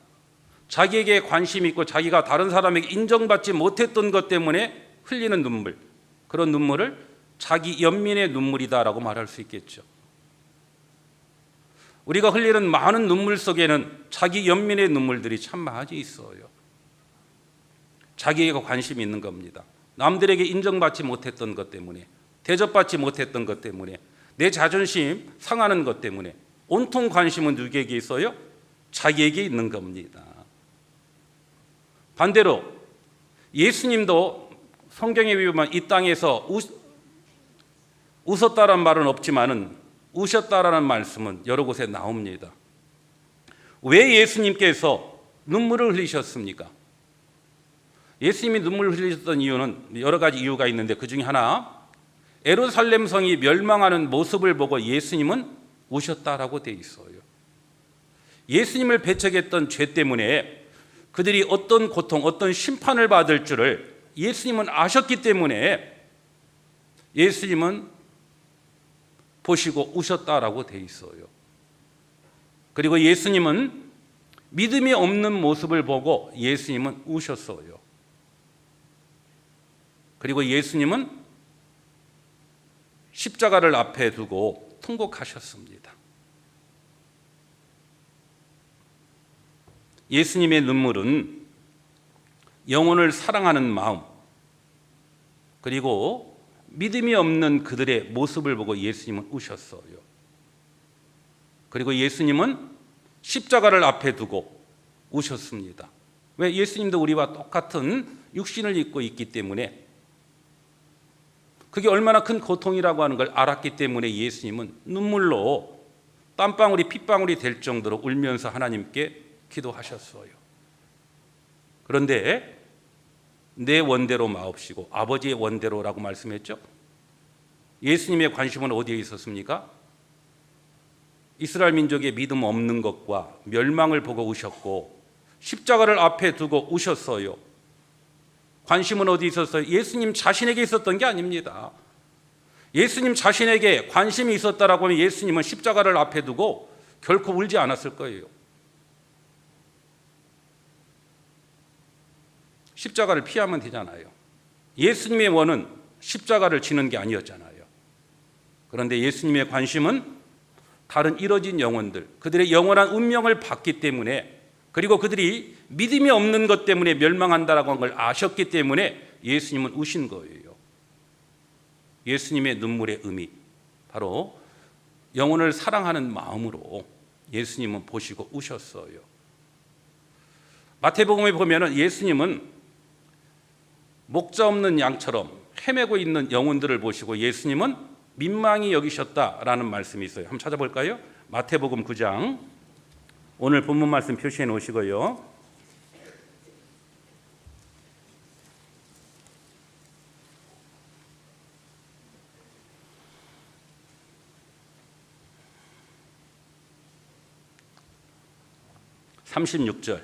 자기에게 관심이 있고 자기가 다른 사람에게 인정받지 못했던 것 때문에 흘리는 눈물, 그런 눈물을 자기 연민의 눈물이다라고 말할 수 있겠죠. 우리가 흘리는 많은 눈물 속에는 자기 연민의 눈물들이 참 많이 있어요. 자기에게 관심이 있는 겁니다. 남들에게 인정받지 못했던 것 때문에, 대접받지 못했던 것 때문에, 내 자존심 상하는 것 때문에 온통 관심은 누구에게 있어요? 자기에게 있는 겁니다. 반대로 예수님도 성경에 보면 이 땅에서 웃었다라는 말은 없지만은 우셨다라는 말씀은 여러 곳에 나옵니다. 왜 예수님께서 눈물을 흘리셨습니까? 예수님이 눈물을 흘리셨던 이유는 여러 가지 이유가 있는데 그 중에 하나, 예루살렘 성이 멸망하는 모습을 보고 예수님은 우셨다라고 돼 있어요. 예수님을 배척했던 죄 때문에 그들이 어떤 고통, 어떤 심판을 받을 줄을 예수님은 아셨기 때문에 예수님은 보시고 우셨다라고 돼 있어요. 그리고 예수님은 믿음이 없는 모습을 보고 예수님은 우셨어요. 그리고 예수님은 십자가를 앞에 두고 통곡하셨습니다. 예수님의 눈물은 영혼을 사랑하는 마음, 그리고 믿음이 없는 그들의 모습을 보고 예수님은 우셨어요. 그리고 예수님은 십자가를 앞에 두고 우셨습니다. 왜? 예수님도 우리와 똑같은 육신을 입고 있기 때문에, 그게 얼마나 큰 고통이라고 하는 걸 알았기 때문에 예수님은 눈물로 땀방울이 핏방울이 될 정도로 울면서 하나님께 기도하셨어요. 그런데 내 원대로 마옵시고 아버지의 원대로라고 말씀했죠. 예수님의 관심은 어디에 있었습니까? 이스라엘 민족의 믿음 없는 것과 멸망을 보고 우셨고 십자가를 앞에 두고 우셨어요. 관심은 어디 있었어요? 예수님 자신에게 있었던 게 아닙니다. 예수님 자신에게 관심이 있었다라고 하면 예수님은 십자가를 앞에 두고 결코 울지 않았을 거예요. 십자가를 피하면 되잖아요. 예수님의 원은 십자가를 지는 게 아니었잖아요. 그런데 예수님의 관심은 다른 이뤄진 영혼들, 그들의 영원한 운명을 봤기 때문에, 그리고 그들이 믿음이 없는 것 때문에 멸망한다라고 하는 걸 아셨기 때문에 예수님은 우신 거예요. 예수님의 눈물의 의미, 바로 영혼을 사랑하는 마음으로 예수님은 보시고 우셨어요. 마태복음에 보면은 예수님은 목자 없는 양처럼 헤매고 있는 영혼들을 보시고 예수님은 민망히 여기셨다라는 말씀이 있어요. 한번 찾아볼까요? 마태복음 9장, 오늘 본문 말씀 표시해 놓으시고요. (36절)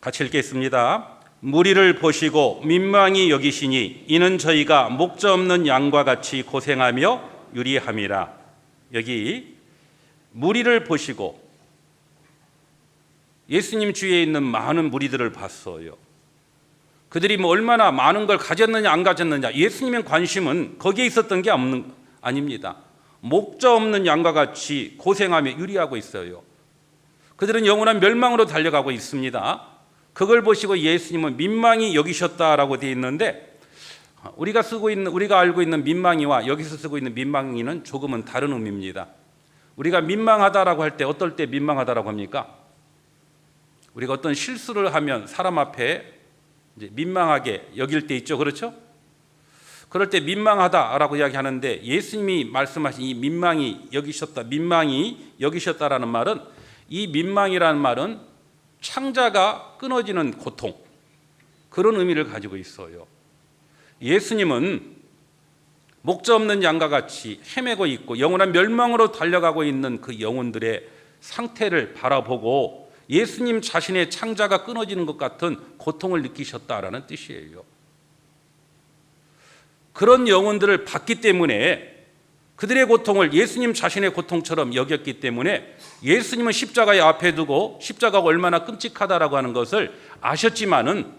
같이 읽겠습니다. 무리를 보시고 민망히 여기시니 이는 저희가 목자 없는 양과 같이 고생하며 유리함이라. 여기 무리를 보시고, 예수님 주위에 있는 많은 무리들을 봤어요. 그들이 뭐 얼마나 많은 걸 가졌느냐 안 가졌느냐, 예수님의 관심은 거기에 있었던 게 아닙니다. 목자 없는 양과 같이 고생하며 유리하고 있어요. 그들은 영원한 멸망으로 달려가고 있습니다. 그걸 보시고 예수님은 민망히 여기셨다라고 되어 있는데, 우리가 알고 있는 민망이와 여기서 쓰고 있는 민망이는 조금은 다른 의미입니다. 우리가 민망하다라고 할 때 어떨 때 민망하다라고 합니까? 우리가 어떤 실수를 하면 사람 앞에 이제 민망하게 여길 때 있죠, 그렇죠? 그럴 때 민망하다라고 이야기하는데, 예수님이 말씀하신 이 민망히 여기셨다라는 말은, 이 민망이라는 말은 창자가 끊어지는 고통, 그런 의미를 가지고 있어요. 예수님은 목자 없는 양과 같이 헤매고 있고 영원한 멸망으로 달려가고 있는 그 영혼들의 상태를 바라보고 예수님 자신의 창자가 끊어지는 것 같은 고통을 느끼셨다라는 뜻이에요. 그런 영혼들을 봤기 때문에, 그들의 고통을 예수님 자신의 고통처럼 여겼기 때문에 예수님은 십자가에 앞에 두고 십자가가 얼마나 끔찍하다라고 하는 것을 아셨지만은,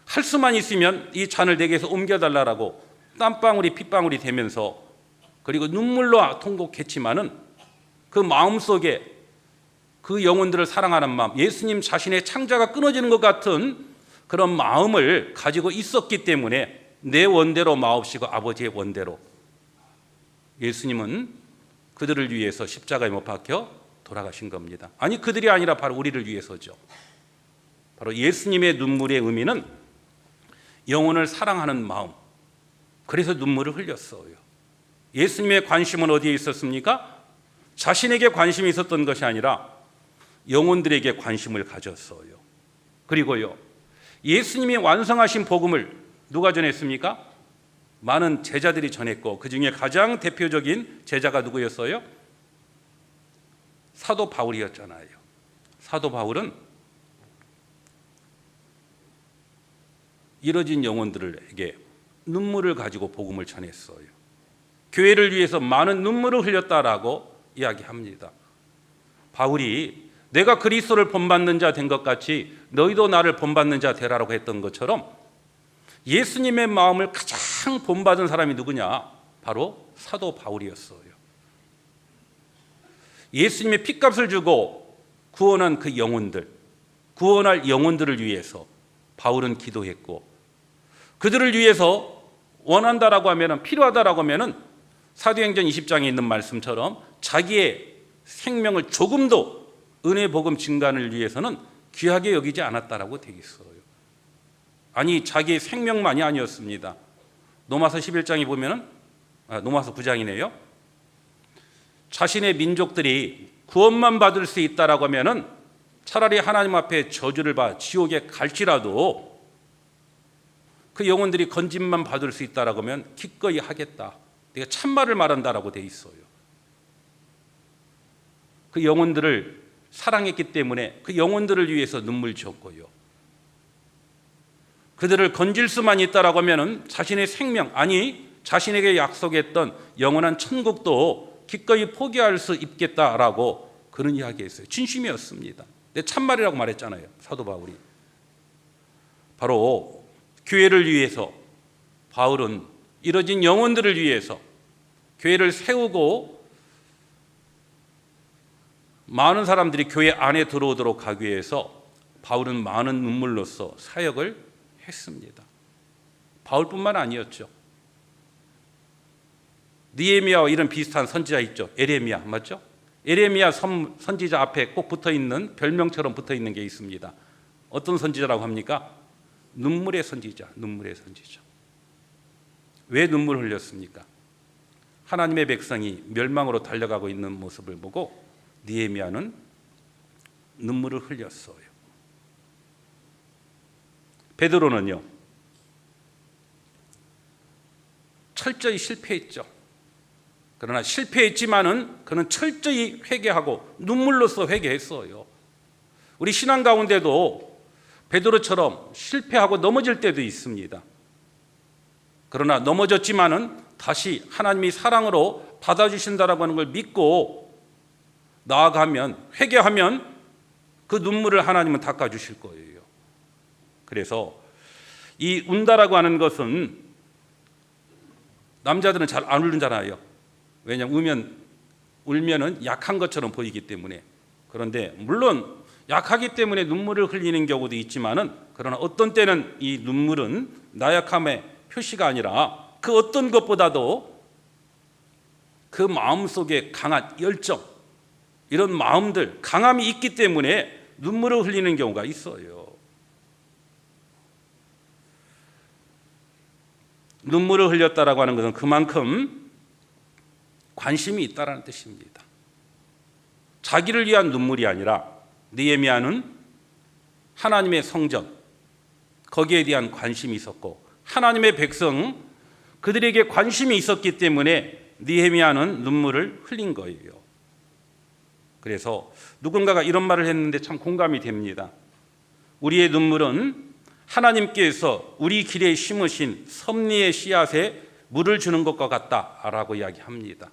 할 수만 있으면 이 잔을 내게서 옮겨달라고 땀방울이 핏방울이 되면서, 그리고 눈물로 통곡했지만은 그 마음속에 그 영혼들을 사랑하는 마음, 예수님 자신의 창자가 끊어지는 것 같은 그런 마음을 가지고 있었기 때문에 내 원대로 마옵시고 아버지의 원대로, 예수님은 그들을 위해서 십자가에 못 박혀 돌아가신 겁니다. 아니, 그들이 아니라 바로 우리를 위해서죠. 바로 예수님의 눈물의 의미는 영혼을 사랑하는 마음, 그래서 눈물을 흘렸어요. 예수님의 관심은 어디에 있었습니까? 자신에게 관심이 있었던 것이 아니라 영혼들에게 관심을 가졌어요. 그리고요, 예수님이 완성하신 복음을 누가 전했습니까? 많은 제자들이 전했고, 그 중에 가장 대표적인 제자가 누구였어요? 사도 바울이었잖아요. 사도 바울은 이뤄진 영혼들에게 눈물을 가지고 복음을 전했어요. 교회를 위해서 많은 눈물을 흘렸다라고 이야기합니다. 바울이 내가 그리스도를 본받는 자 된 것 같이 너희도 나를 본받는 자 되라라고 했던 것처럼, 예수님의 마음을 가장 본받은 사람이 누구냐? 바로 사도 바울이었어요. 예수님의 핏값을 주고 구원한 그 영혼들, 구원할 영혼들을 위해서 바울은 기도했고, 그들을 위해서 원한다라고 하면, 필요하다라고 하면 사도행전 20장에 있는 말씀처럼 자기의 생명을 조금도 은혜 복음 증가를 위해서는 귀하게 여기지 않았다라고 되어 있어요. 아니, 자기의 생명만이 아니었습니다. 로마서 11장에 보면은, 로마서 9장이네요. 자신의 민족들이 구원만 받을 수 있다라고 하면은 차라리 하나님 앞에 저주를 받아 지옥에 갈지라도 그 영혼들이 건짐만 받을 수 있다라고 하면 기꺼이 하겠다. 내가 참말을 말한다라고 돼 있어요. 그 영혼들을 사랑했기 때문에 그 영혼들을 위해서 눈물 지었고요. 그들을 건질 수만 있다라고 하면은 자신의 생명, 아니 자신에게 약속했던 영원한 천국도 기꺼이 포기할 수 있겠다라고 그런 이야기했어요. 진심이었습니다. 근데 참말이라고 말했잖아요, 사도 바울이. 바로 교회를 위해서 바울은 이뤄진 영혼들을 위해서 교회를 세우고 많은 사람들이 교회 안에 들어오도록 하기 위해서 바울은 많은 눈물로써 사역을 했습니다. 바울뿐만 아니었죠. 느헤미야와 이런 비슷한 선지자 있죠. 에레미야, 맞죠? 에레미야 선지자 앞에 꼭 붙어있는 별명처럼 붙어있는 게 있습니다. 어떤 선지자라고 합니까? 눈물의 선지자, 눈물의 선지자. 왜 눈물을 흘렸습니까? 하나님의 백성이 멸망으로 달려가고 있는 모습을 보고 느헤미야는 눈물을 흘렸어요. 베드로는요, 철저히 실패했죠. 그러나 실패했지만은 그는 철저히 회개하고 눈물로써 회개했어요. 우리 신앙 가운데도 베드로처럼 실패하고 넘어질 때도 있습니다. 그러나 넘어졌지만은 다시 하나님이 사랑으로 받아주신다라고 하는 걸 믿고 나아가면, 회개하면 그 눈물을 하나님은 닦아주실 거예요. 그래서 이 운다라고 하는 것은 남자들은 잘 안 울잖아요. 왜냐하면 울면은 약한 것처럼 보이기 때문에. 그런데 물론 약하기 때문에 눈물을 흘리는 경우도 있지만은, 그러나 어떤 때는 이 눈물은 나약함의 표시가 아니라 그 어떤 것보다도 그 마음속에 강한 열정, 이런 마음들, 강함이 있기 때문에 눈물을 흘리는 경우가 있어요. 눈물을 흘렸다라고 하는 것은 그만큼 관심이 있다라는 뜻입니다. 자기를 위한 눈물이 아니라 느헤미야는 하나님의 성전, 거기에 대한 관심이 있었고 하나님의 백성, 그들에게 관심이 있었기 때문에 느헤미야는 눈물을 흘린 거예요. 그래서 누군가가 이런 말을 했는데 참 공감이 됩니다. 우리의 눈물은 하나님께서 우리 길에 심으신 섭리의 씨앗에 물을 주는 것과 같다라고 이야기합니다.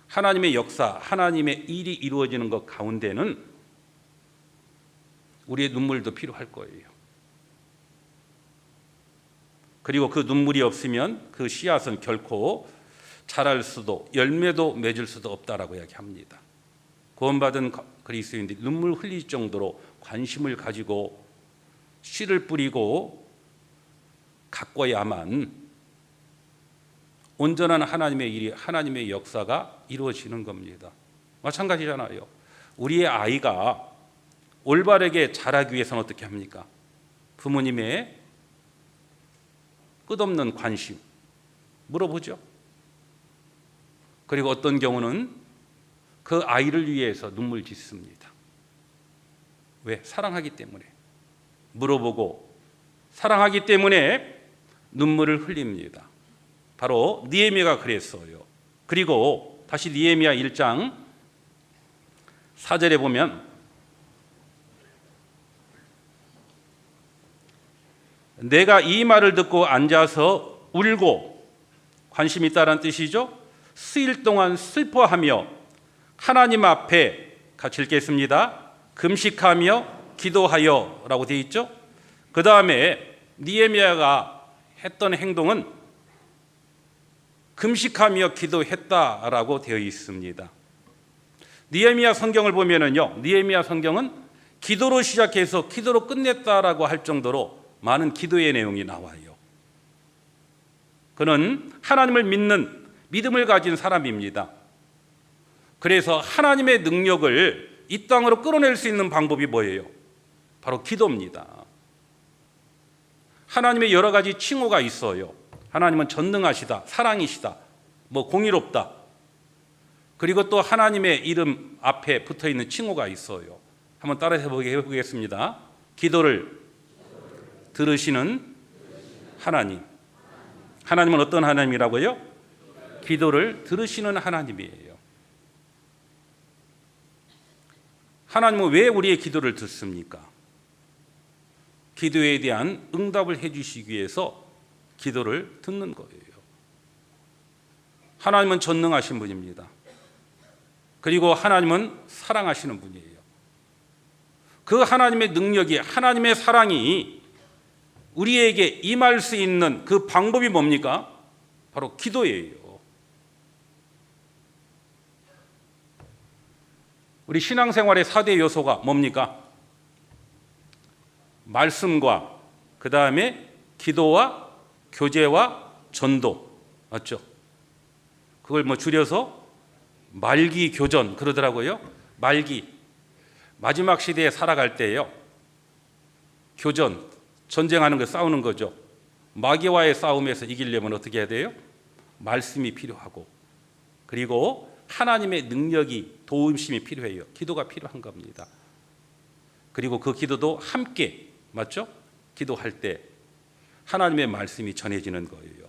하나님의 역사, 하나님의 일이 이루어지는 것 가운데는 우리의 눈물도 필요할 거예요. 그리고 그 눈물이 없으면 그 씨앗은 결코 자랄 수도, 열매도 맺을 수도 없다라고 이야기합니다. 구원받은 그리스도인들이 눈물 흘릴 정도로 관심을 가지고 씨를 뿌리고 가꿔야만 온전한 하나님의 일이, 하나님의 역사가 이루어지는 겁니다. 마찬가지잖아요. 우리의 아이가 올바르게 자라기 위해서는 어떻게 합니까? 부모님의 끝없는 관심 물어보죠. 그리고 어떤 경우는 그 아이를 위해서 눈물 짓습니다. 왜? 사랑하기 때문에. 물어보고 사랑하기 때문에 눈물을 흘립니다. 바로 느헤미야가 그랬어요. 그리고 다시 느헤미야 1장 4절에 보면 내가 이 말을 듣고 앉아서 울고, 관심이 있다는 뜻이죠. 수일 동안 슬퍼하며 하나님 앞에, 같이 읽겠습니다. 금식하며 기도하여 라고 되어 있죠. 그 다음에 느헤미야가 했던 행동은 금식하며 기도했다라고 되어 있습니다. 느헤미야 성경을 보면은요, 느헤미야 성경은 기도로 시작해서 기도로 끝냈다라고 할 정도로 많은 기도의 내용이 나와요. 그는 하나님을 믿는 믿음을 가진 사람입니다. 그래서 하나님의 능력을 이 땅으로 끌어낼 수 있는 방법이 뭐예요? 바로 기도입니다. 하나님의 여러 가지 칭호가 있어요. 하나님은 전능하시다, 사랑이시다, 공의롭다. 그리고 또 하나님의 이름 앞에 붙어있는 칭호가 있어요. 한번 따라 해보겠습니다. 기도를 들으시는 하나님. 하나님은 어떤 하나님이라고요? 기도를 들으시는 하나님이에요. 하나님은 왜 우리의 기도를 듣습니까? 기도에 대한 응답을 해주시기 위해서 기도를 듣는 거예요. 하나님은 전능하신 분입니다. 그리고 하나님은 사랑하시는 분이에요. 그 하나님의 능력이, 하나님의 사랑이 우리에게 임할 수 있는 그 방법이 뭡니까? 바로 기도예요. 우리 신앙생활의 4대 요소가 뭡니까? 말씀과 그 다음에 기도와 교제와 전도, 맞죠? 그걸 뭐 줄여서 말기교전 그러더라고요. 말기, 마지막 시대에 살아갈 때예요. 교전, 전쟁하는 거, 싸우는 거죠. 마귀와의 싸움에서 이기려면 어떻게 해야 돼요? 말씀이 필요하고, 그리고 하나님의 능력이, 도움심이 필요해요. 기도가 필요한 겁니다. 그리고 그 기도도 함께, 맞죠? 기도할 때 하나님의 말씀이 전해지는 거예요.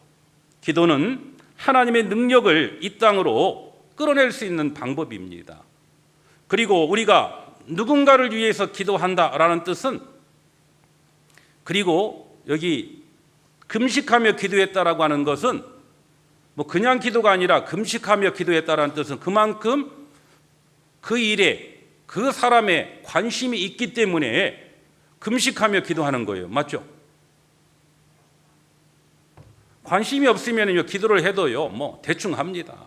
기도는 하나님의 능력을 이 땅으로 끌어낼 수 있는 방법입니다. 그리고 우리가 누군가를 위해서 기도한다라는 뜻은, 그리고 여기 금식하며 기도했다라고 하는 것은 뭐 그냥 기도가 아니라 금식하며 기도했다라는 뜻은 그만큼 그 일에 그 사람의 관심이 있기 때문에 금식하며 기도하는 거예요. 맞죠? 관심이 없으면요, 기도를 해도요, 뭐 대충 합니다.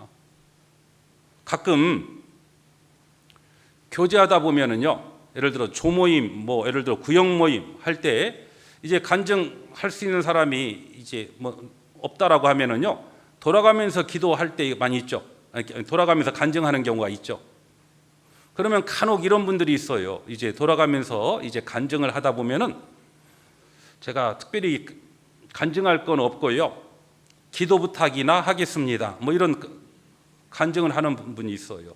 가끔 교제하다 보면은요, 예를 들어 조모임, 뭐 예를 들어 구역 모임 할 때 이제 간증할 수 있는 사람이 이제 뭐 없다라고 하면은요, 돌아가면서 기도할 때 많이 있죠. 돌아가면서 간증하는 경우가 있죠. 그러면 간혹 이런 분들이 있어요. 이제 돌아가면서 이제 간증을 하다 보면은, 제가 특별히 간증할 건 없고요, 기도 부탁이나 하겠습니다, 뭐 이런 간증을 하는 분이 있어요.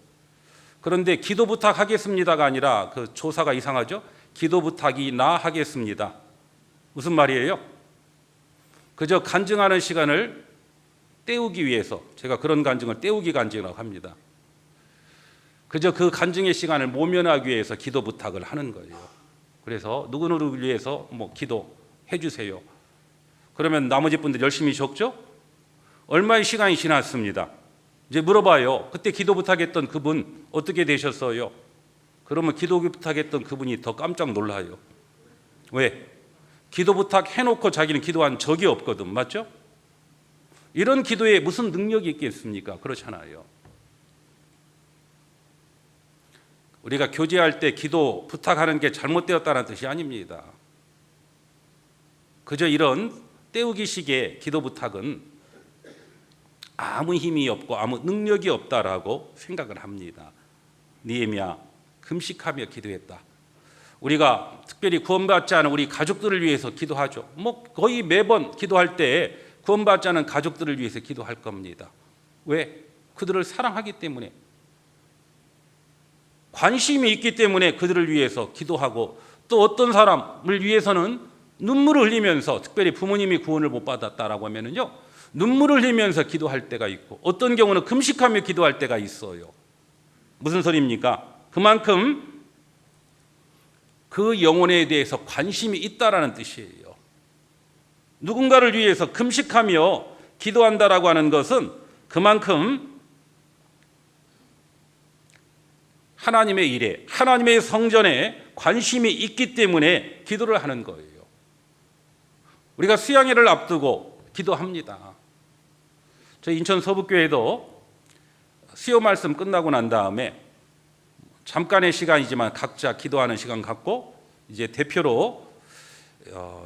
그런데 기도 부탁하겠습니다가 아니라 그 조사가 이상하죠. 기도 부탁이나 하겠습니다. 무슨 말이에요? 그저 간증하는 시간을 때우기 위해서, 제가 그런 간증을 때우기 간증이라고 합니다. 그저 그 간증의 시간을 모면하기 위해서 기도 부탁을 하는 거예요. 그래서 누구누구를 위해서 뭐 기도해 주세요. 그러면 나머지 분들 열심히 적죠? 얼마의 시간이 지났습니다. 이제 물어봐요. 그때 기도 부탁했던 그분 어떻게 되셨어요? 그러면 기도 부탁했던 그분이 더 깜짝 놀라요. 왜? 기도 부탁해놓고 자기는 기도한 적이 없거든. 맞죠? 이런 기도에 무슨 능력이 있겠습니까? 그렇잖아요. 우리가 교제할 때 기도 부탁하는 게 잘못되었다는 뜻이 아닙니다. 그저 이런 때우기식의 기도 부탁은 아무 힘이 없고 아무 능력이 없다라고 생각을 합니다. 느헤미야 금식하며 기도했다. 우리가 특별히 구원받지 않은 우리 가족들을 위해서 기도하죠. 뭐 거의 매번 기도할 때 구원받지 않은 가족들을 위해서 기도할 겁니다. 왜? 그들을 사랑하기 때문에, 관심이 있기 때문에 그들을 위해서 기도하고, 또 어떤 사람을 위해서는 눈물을 흘리면서, 특별히 부모님이 구원을 못 받았다라고 하면은요, 눈물을 흘리면서 기도할 때가 있고, 어떤 경우는 금식하며 기도할 때가 있어요. 무슨 소리입니까? 그만큼 그 영혼에 대해서 관심이 있다라는 뜻이에요. 누군가를 위해서 금식하며 기도한다라고 하는 것은 그만큼 하나님의 일에, 하나님의 성전에 관심이 있기 때문에 기도를 하는 거예요. 우리가 수양회를 앞두고 기도합니다. 저희 인천 서북교회도 수요 말씀 끝나고 난 다음에 잠깐의 시간이지만 각자 기도하는 시간 갖고, 이제 대표로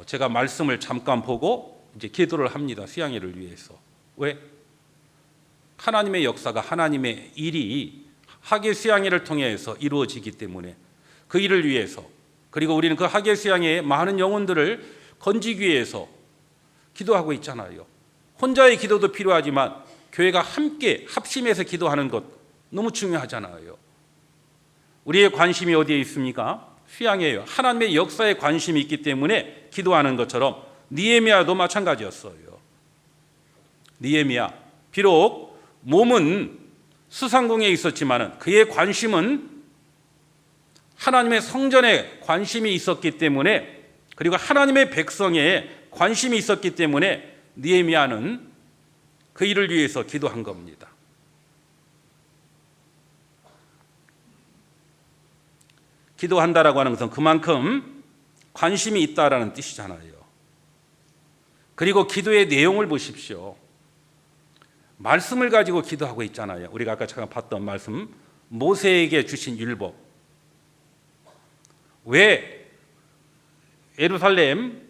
제가 말씀을 잠깐 보고 이제 기도를 합니다. 수양회를 위해서. 왜? 하나님의 역사가, 하나님의 일이 하계 수양회를 통해서 이루어지기 때문에, 그 일을 위해서, 그리고 우리는 그 하계 수양회의 많은 영혼들을 건지기 위해서 기도하고 있잖아요. 혼자의 기도도 필요하지만 교회가 함께 합심해서 기도하는 것 너무 중요하잖아요. 우리의 관심이 어디에 있습니까? 수양회예요. 하나님의 역사에 관심이 있기 때문에 기도하는 것처럼 느헤미야도 마찬가지였어요. 느헤미야, 비록 몸은 수상궁에 있었지만 그의 관심은 하나님의 성전에 관심이 있었기 때문에 그리고 하나님의 백성에 관심이 있었기 때문에 느헤미야는 그 일을 위해서 기도한 겁니다. 기도한다라고 하는 것은 그만큼 관심이 있다라는 뜻이잖아요. 그리고 기도의 내용을 보십시오. 말씀을 가지고 기도하고 있잖아요. 우리가 아까 잠깐 봤던 말씀, 모세에게 주신 율법. 왜 예루살렘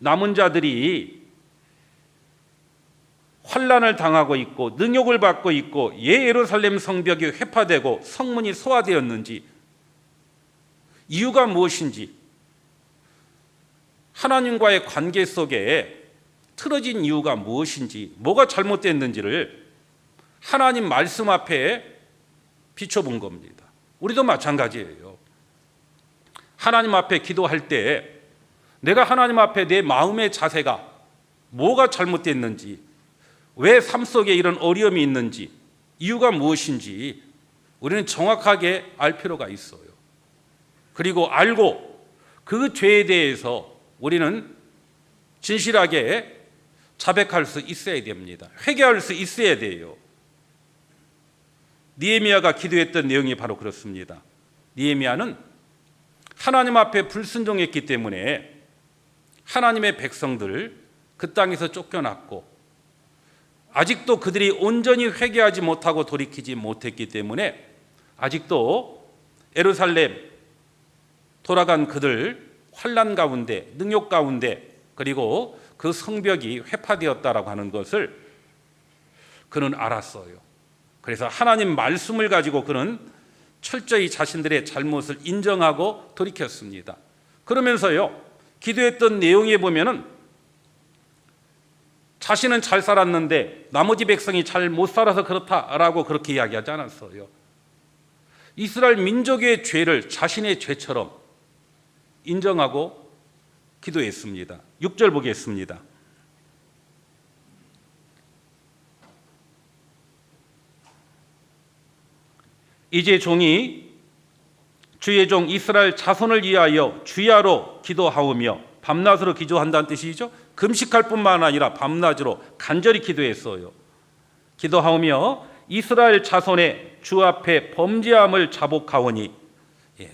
남은 자들이 환난을 당하고 있고 능욕을 받고 있고 예루살렘 성벽이 회파되고 성문이 소화되었는지, 이유가 무엇인지, 하나님과의 관계 속에 틀어진 이유가 무엇인지, 뭐가 잘못됐는지를 하나님 말씀 앞에 비춰본 겁니다. 우리도 마찬가지예요. 하나님 앞에 기도할 때 내가 하나님 앞에 내 마음의 자세가 뭐가 잘못됐는지, 왜 삶 속에 이런 어려움이 있는지, 이유가 무엇인지 우리는 정확하게 알 필요가 있어요. 그리고 알고 그 죄에 대해서 우리는 진실하게 자백할 수 있어야 됩니다. 회개할 수 있어야 돼요. 느헤미야가 기도했던 내용이 바로 그렇습니다. 느헤미야는 하나님 앞에 불순종했기 때문에 하나님의 백성들 그 땅에서 쫓겨났고, 아직도 그들이 온전히 회개하지 못하고 돌이키지 못했기 때문에 아직도 예루살렘 돌아간 그들 환난 가운데, 능욕 가운데, 그리고 그 성벽이 회파되었다라고 하는 것을 그는 알았어요. 그래서 하나님 말씀을 가지고 그는 철저히 자신들의 잘못을 인정하고 돌이켰습니다. 그러면서요, 기도했던 내용에 보면은 자신은 잘 살았는데 나머지 백성이 잘 못 살아서 그렇다라고 그렇게 이야기하지 않았어요. 이스라엘 민족의 죄를 자신의 죄처럼 인정하고 기도했습니다. 6절 보겠습니다. 이제 종이 주의 종 이스라엘 자손을 위하여 주야로 기도하오며, 밤낮으로 기도한다는 뜻이죠. 금식할 뿐만 아니라 밤낮으로 간절히 기도했어요. 기도하오며 이스라엘 자손의 주 앞에 범죄함을 자복하오니,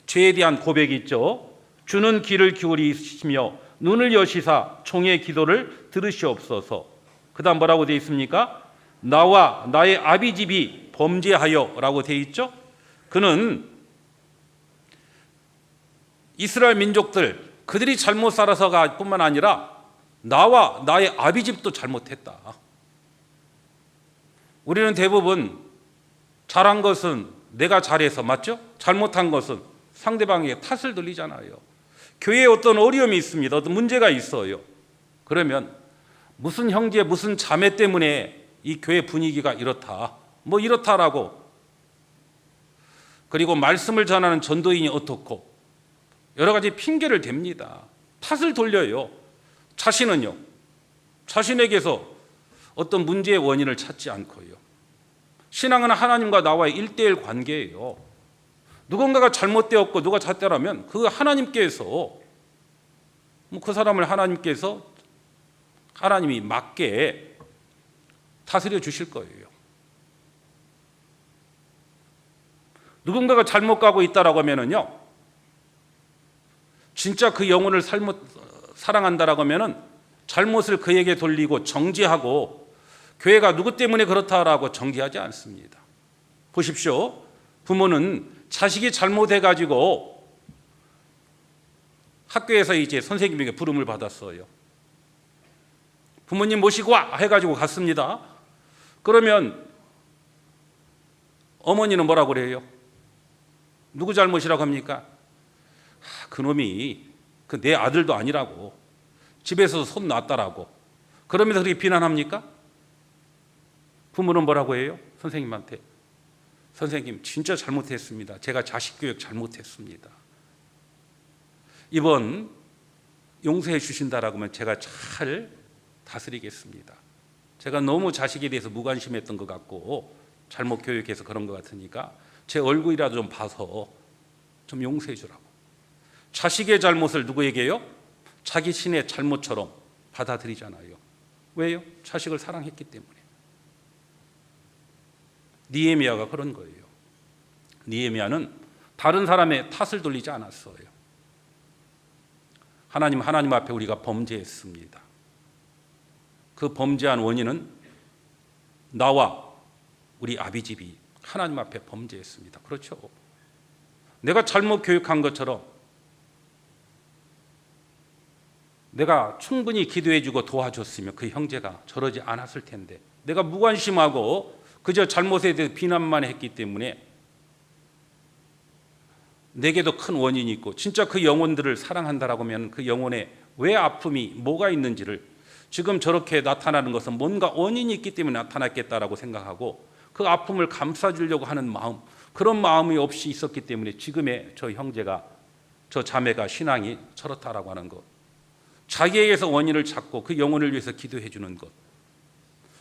죄에 대한 고백이 있죠. 주는 귀를 기울이시며 눈을 여시사 종의 기도를 들으시옵소서. 그 다음 뭐라고 되어 있습니까? 나와 나의 아비집이 범죄하여 라고 되어 있죠. 그는 이스라엘 민족들 그들이 잘못 살아서가 뿐만 아니라 나와 나의 아비집도 잘못했다. 우리는 대부분 잘한 것은 내가 잘해서, 맞죠? 잘못한 것은 상대방에게 탓을 돌리잖아요. 교회에 어떤 어려움이 있습니다. 어떤 문제가 있어요. 그러면 무슨 형제, 무슨 자매 때문에 이 교회 분위기가 이렇다, 뭐 이렇다라고, 그리고 말씀을 전하는 전도인이 어떻고 여러 가지 핑계를 댑니다. 탓을 돌려요. 자신은요, 자신에게서 어떤 문제의 원인을 찾지 않고요. 신앙은 하나님과 나와의 1:1 관계예요. 누군가가 잘못되었고 누가 잣대라면 그 하나님께서, 그 사람을 하나님이 맞게 다스려 주실 거예요. 누군가가 잘못 가고 있다라고 하면은요, 진짜 그 영혼을 사랑한다라고 하면은 잘못을 그에게 돌리고 정죄하고, 교회가 누구 때문에 그렇다라고 정죄하지 않습니다. 보십시오. 부모는 자식이 잘못해가지고 학교에서 이제 선생님에게 부름을 받았어요. 부모님 모시고 와 해가지고 갔습니다. 그러면 어머니는 뭐라고 그래요? 누구 잘못이라고 합니까? 그놈이 내 아들도 아니라고, 집에서 손 놨다라고, 그러면서 그렇게 비난합니까? 부모는 뭐라고 해요? 선생님한테, 선생님 진짜 잘못했습니다. 제가 자식 교육 잘못했습니다. 이번 용서해 주신다라고 하면 제가 잘 다스리겠습니다. 제가 너무 자식에 대해서 무관심했던 것 같고 잘못 교육해서 그런 것 같으니까 제 얼굴이라도 좀 봐서 좀 용서해 주라고. 자식의 잘못을 누구에게요? 자기 신의 잘못처럼 받아들이잖아요. 왜요? 자식을 사랑했기 때문에. 느헤미야가 그런 거예요. 느헤미야는 다른 사람의 탓을 돌리지 않았어요. 하나님 앞에 우리가 범죄했습니다. 그 범죄한 원인은 나와 우리 아비집이 하나님 앞에 범죄했습니다. 그렇죠? 내가 잘못 교육한 것처럼 내가 충분히 기도해주고 도와줬으면 그 형제가 저러지 않았을 텐데, 내가 무관심하고 그저 잘못에 대해 비난만 했기 때문에 내게도 큰 원인이 있고, 진짜 그 영혼들을 사랑한다라고 하면 그 영혼에 왜 아픔이 뭐가 있는지를, 지금 저렇게 나타나는 것은 뭔가 원인이 있기 때문에 나타났겠다라고 생각하고 그 아픔을 감싸주려고 하는 마음, 그런 마음이 없이 있었기 때문에 지금의 저 형제가, 저 자매가 신앙이 저렇다라고 하는 것, 자기에게서 원인을 찾고 그 영혼을 위해서 기도해 주는 것,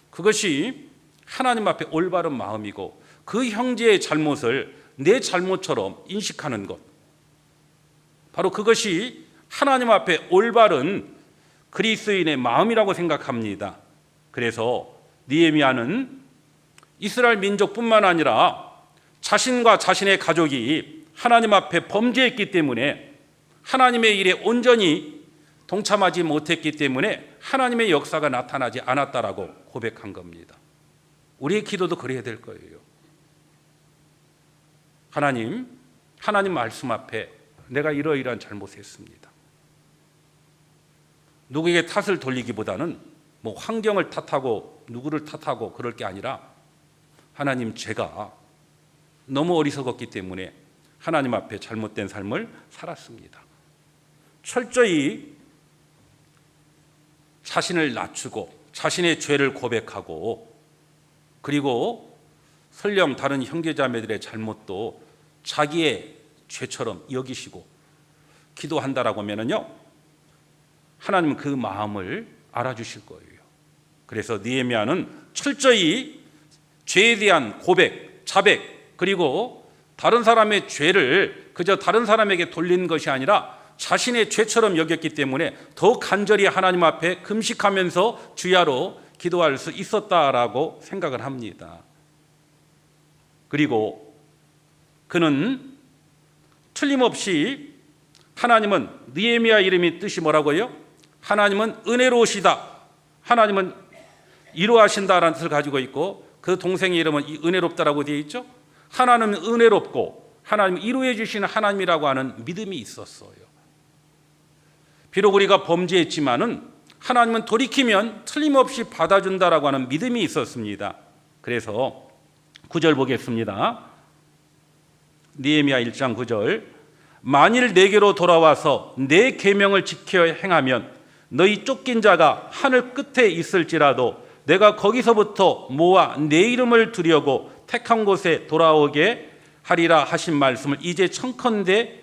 그것이 하나님 앞에 올바른 마음이고 그 형제의 잘못을 내 잘못처럼 인식하는 것, 바로 그것이 하나님 앞에 올바른 그리스도인의 마음이라고 생각합니다. 그래서 느헤미야는 이스라엘 민족뿐만 아니라 자신과 자신의 가족이 하나님 앞에 범죄했기 때문에 하나님의 일에 온전히 동참하지 못했기 때문에 하나님의 역사가 나타나지 않았다라고 고백한 겁니다. 우리의 기도도 그래야 될 거예요. 하나님 말씀 앞에 내가 이러이러한 잘못했습니다. 누구에게 탓을 돌리기보다는 뭐 환경을 탓하고 누구를 탓하고 그럴 게 아니라, 하나님, 제가 너무 어리석었기 때문에 하나님 앞에 잘못된 삶을 살았습니다. 철저히 자신을 낮추고 자신의 죄를 고백하고, 그리고 설령 다른 형제자매들의 잘못도 자기의 죄처럼 여기시고 기도한다라고 하면요, 하나님은 그 마음을 알아주실 거예요. 그래서 느헤미야는 철저히 죄에 대한 고백, 자백, 그리고 다른 사람의 죄를 그저 다른 사람에게 돌리는 것이 아니라 자신의 죄처럼 여겼기 때문에 더 간절히 하나님 앞에 금식하면서 주야로 기도할 수 있었다라고 생각을 합니다. 그리고 그는 틀림없이, 하나님은, 느헤미야 이름이 뜻이 뭐라고요? 하나님은 은혜로우시다, 하나님은 이루하신다라는 뜻을 가지고 있고, 그 동생의 이름은 은혜롭다라고 되어 있죠. 하나님은 은혜롭고 하나님은 이루해 주시는 하나님이라고 하는 믿음이 있었어요. 비록 우리가 범죄했지만은 하나님은 돌이키면 틀림없이 받아준다라고 하는 믿음이 있었습니다. 그래서 9절 보겠습니다. 느헤미야 1장 9절. 만일 내게로 돌아와서 내 계명을 지켜 행하면 너희 쫓긴 자가 하늘 끝에 있을지라도 내가 거기서부터 모아 내 이름을 두려고 택한 곳에 돌아오게 하리라 하신 말씀을 이제 청컨대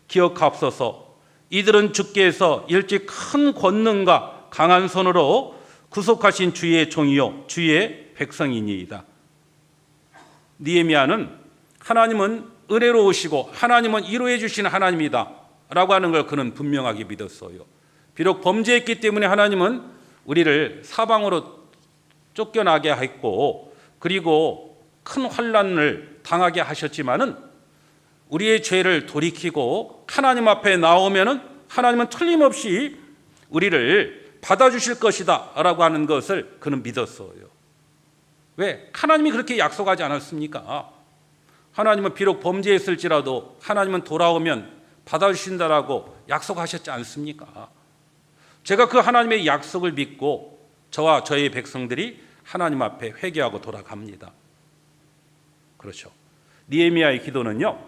기억하옵소서. 이들은 주께서 일찍 큰 권능과 강한 손으로 구속하신 주의 종이요 주의 백성이니이다. 느헤미야는 하나님은 은혜로우시고 하나님은 이루해 주시는 하나님이다 라고 하는 걸 그는 분명하게 믿었어요. 비록 범죄했기 때문에 하나님은 우리를 사방으로 쫓겨나게 했고, 그리고 큰 환난을 당하게 하셨지만은 우리의 죄를 돌이키고 하나님 앞에 나오면은 하나님은 틀림없이 우리를 받아주실 것이다 라고 하는 것을 그는 믿었어요. 왜? 하나님이 그렇게 약속하지 않았습니까? 하나님은 비록 범죄했을지라도 하나님은 돌아오면 받아주신다라고 약속하셨지 않습니까? 제가 그 하나님의 약속을 믿고 저와 저의 백성들이 하나님 앞에 회개하고 돌아갑니다. 그렇죠. 느헤미야의 기도는요,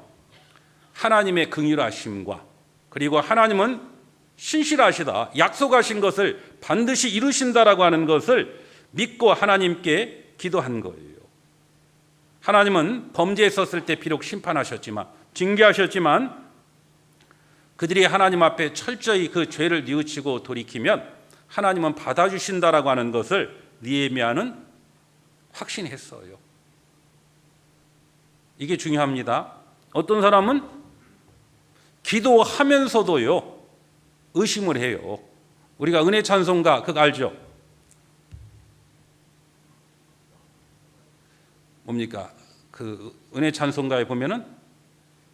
하나님의 긍휼하심과, 그리고 하나님은 신실하시다, 약속하신 것을 반드시 이루신다라고 하는 것을 믿고 하나님께 기도한 거예요. 하나님은 범죄했었을 때 비록 심판하셨지만, 징계하셨지만, 그들이 하나님 앞에 철저히 그 죄를 뉘우치고 돌이키면 하나님은 받아주신다라고 하는 것을 느헤미야는 확신했어요. 이게 중요합니다. 어떤 사람은 기도하면서도요, 의심을 해요. 우리가 은혜 찬송가 그거 알죠? 뭡니까? 그 은혜 찬송가에 보면은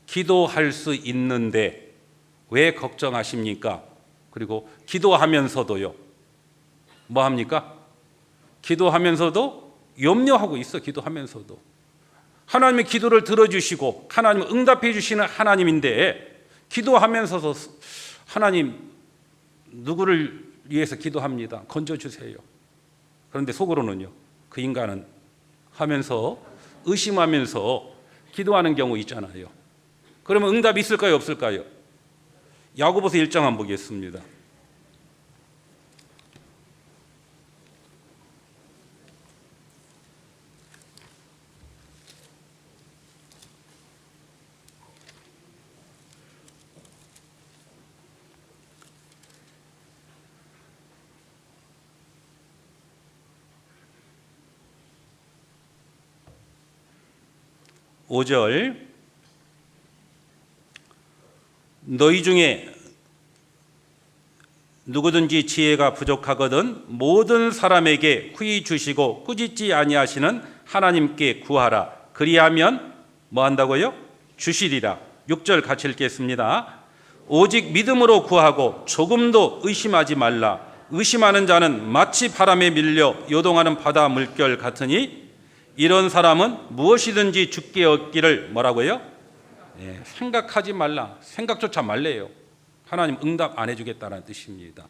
기도할 수 있는데 왜 걱정하십니까? 그리고 기도하면서도요. 뭐 합니까? 기도하면서도 염려하고 있어. 기도하면서도. 하나님의 기도를 들어주시고 하나님을 응답해 주시는 하나님인데 기도하면서도 하나님 누구를 위해서 기도합니다. 건져주세요. 그런데 속으로는요. 그 인간은 하면서 의심하면서 기도하는 경우 있잖아요. 그러면 응답이 있을까요? 없을까요? 야고보서 1장 한번 보겠습니다. (5절) 너희 중에 누구든지 지혜가 부족하거든 모든 사람에게 후히 주시고 꾸짖지 아니하시는 하나님께 구하라. 그리하면 뭐 한다고요? 주시리라. 6절 같이 읽겠습니다. 오직 믿음으로 구하고 조금도 의심하지 말라. 의심하는 자는 마치 바람에 밀려 요동하는 바다 물결 같으니 이런 사람은 무엇이든지 주께 얻기를 뭐라고요? 생각하지 말라. 생각조차 말래요. 하나님 응답 안 해주겠다는 뜻입니다.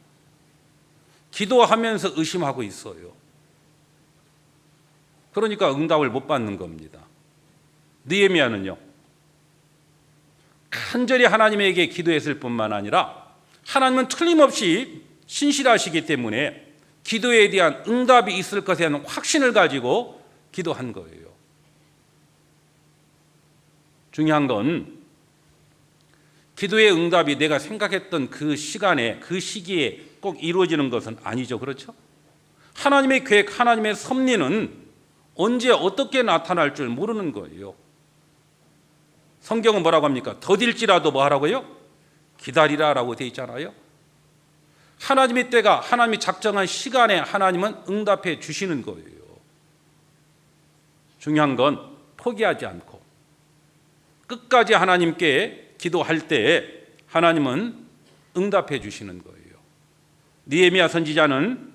기도하면서 의심하고 있어요. 그러니까 응답을 못 받는 겁니다. 느헤미야는요, 간절히 하나님에게 기도했을 뿐만 아니라 하나님은 틀림없이 신실하시기 때문에 기도에 대한 응답이 있을 것에 대한 확신을 가지고 기도한 거예요. 중요한 건 기도의 응답이 내가 생각했던 그 시간에 그 시기에 꼭 이루어지는 것은 아니죠. 그렇죠? 하나님의 계획, 하나님의 섭리는 언제 어떻게 나타날 줄 모르는 거예요. 성경은 뭐라고 합니까? 더딜지라도 뭐 하라고요? 기다리라라고 되어 있잖아요. 하나님의 때가 하나님이 작정한 시간에 하나님은 응답해 주시는 거예요. 중요한 건 포기하지 않고 끝까지 하나님께 기도할 때 하나님은 응답해 주시는 거예요. 느헤미야 선지자는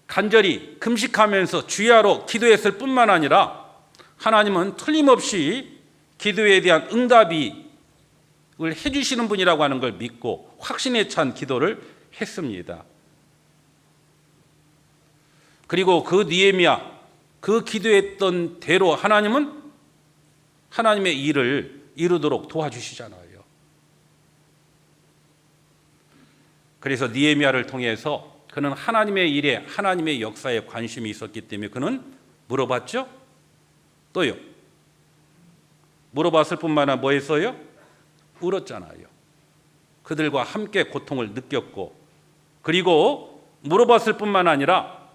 간절히 금식하면서 주야로 기도했을 뿐만 아니라 하나님은 틀림없이 기도에 대한 응답을 해주시는 분이라고 하는 걸 믿고 확신에 찬 기도를 했습니다. 그리고 그 느헤미야 그 기도했던 대로 하나님은 하나님의 일을 이루도록 도와주시잖아요. 그래서 느헤미야를 통해서 그는 하나님의 일에 하나님의 역사에 관심이 있었기 때문에 그는 물어봤죠. 또요. 물어봤을 뿐만 아니라 뭐 했어요? 울었잖아요. 그들과 함께 고통을 느꼈고 그리고 물어봤을 뿐만 아니라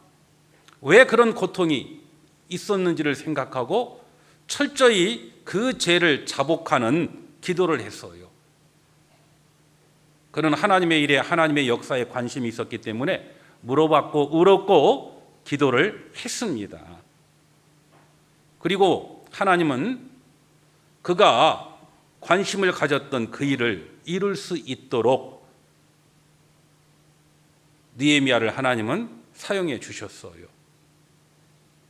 왜 그런 고통이 있었는지를 생각하고 철저히 그 죄를 자복하는 기도를 했어요. 그는 하나님의 일에 하나님의 역사에 관심이 있었기 때문에 물어봤고 울었고 기도를 했습니다. 그리고 하나님은 그가 관심을 가졌던 그 일을 이룰 수 있도록 느헤미야를 하나님은 사용해 주셨어요.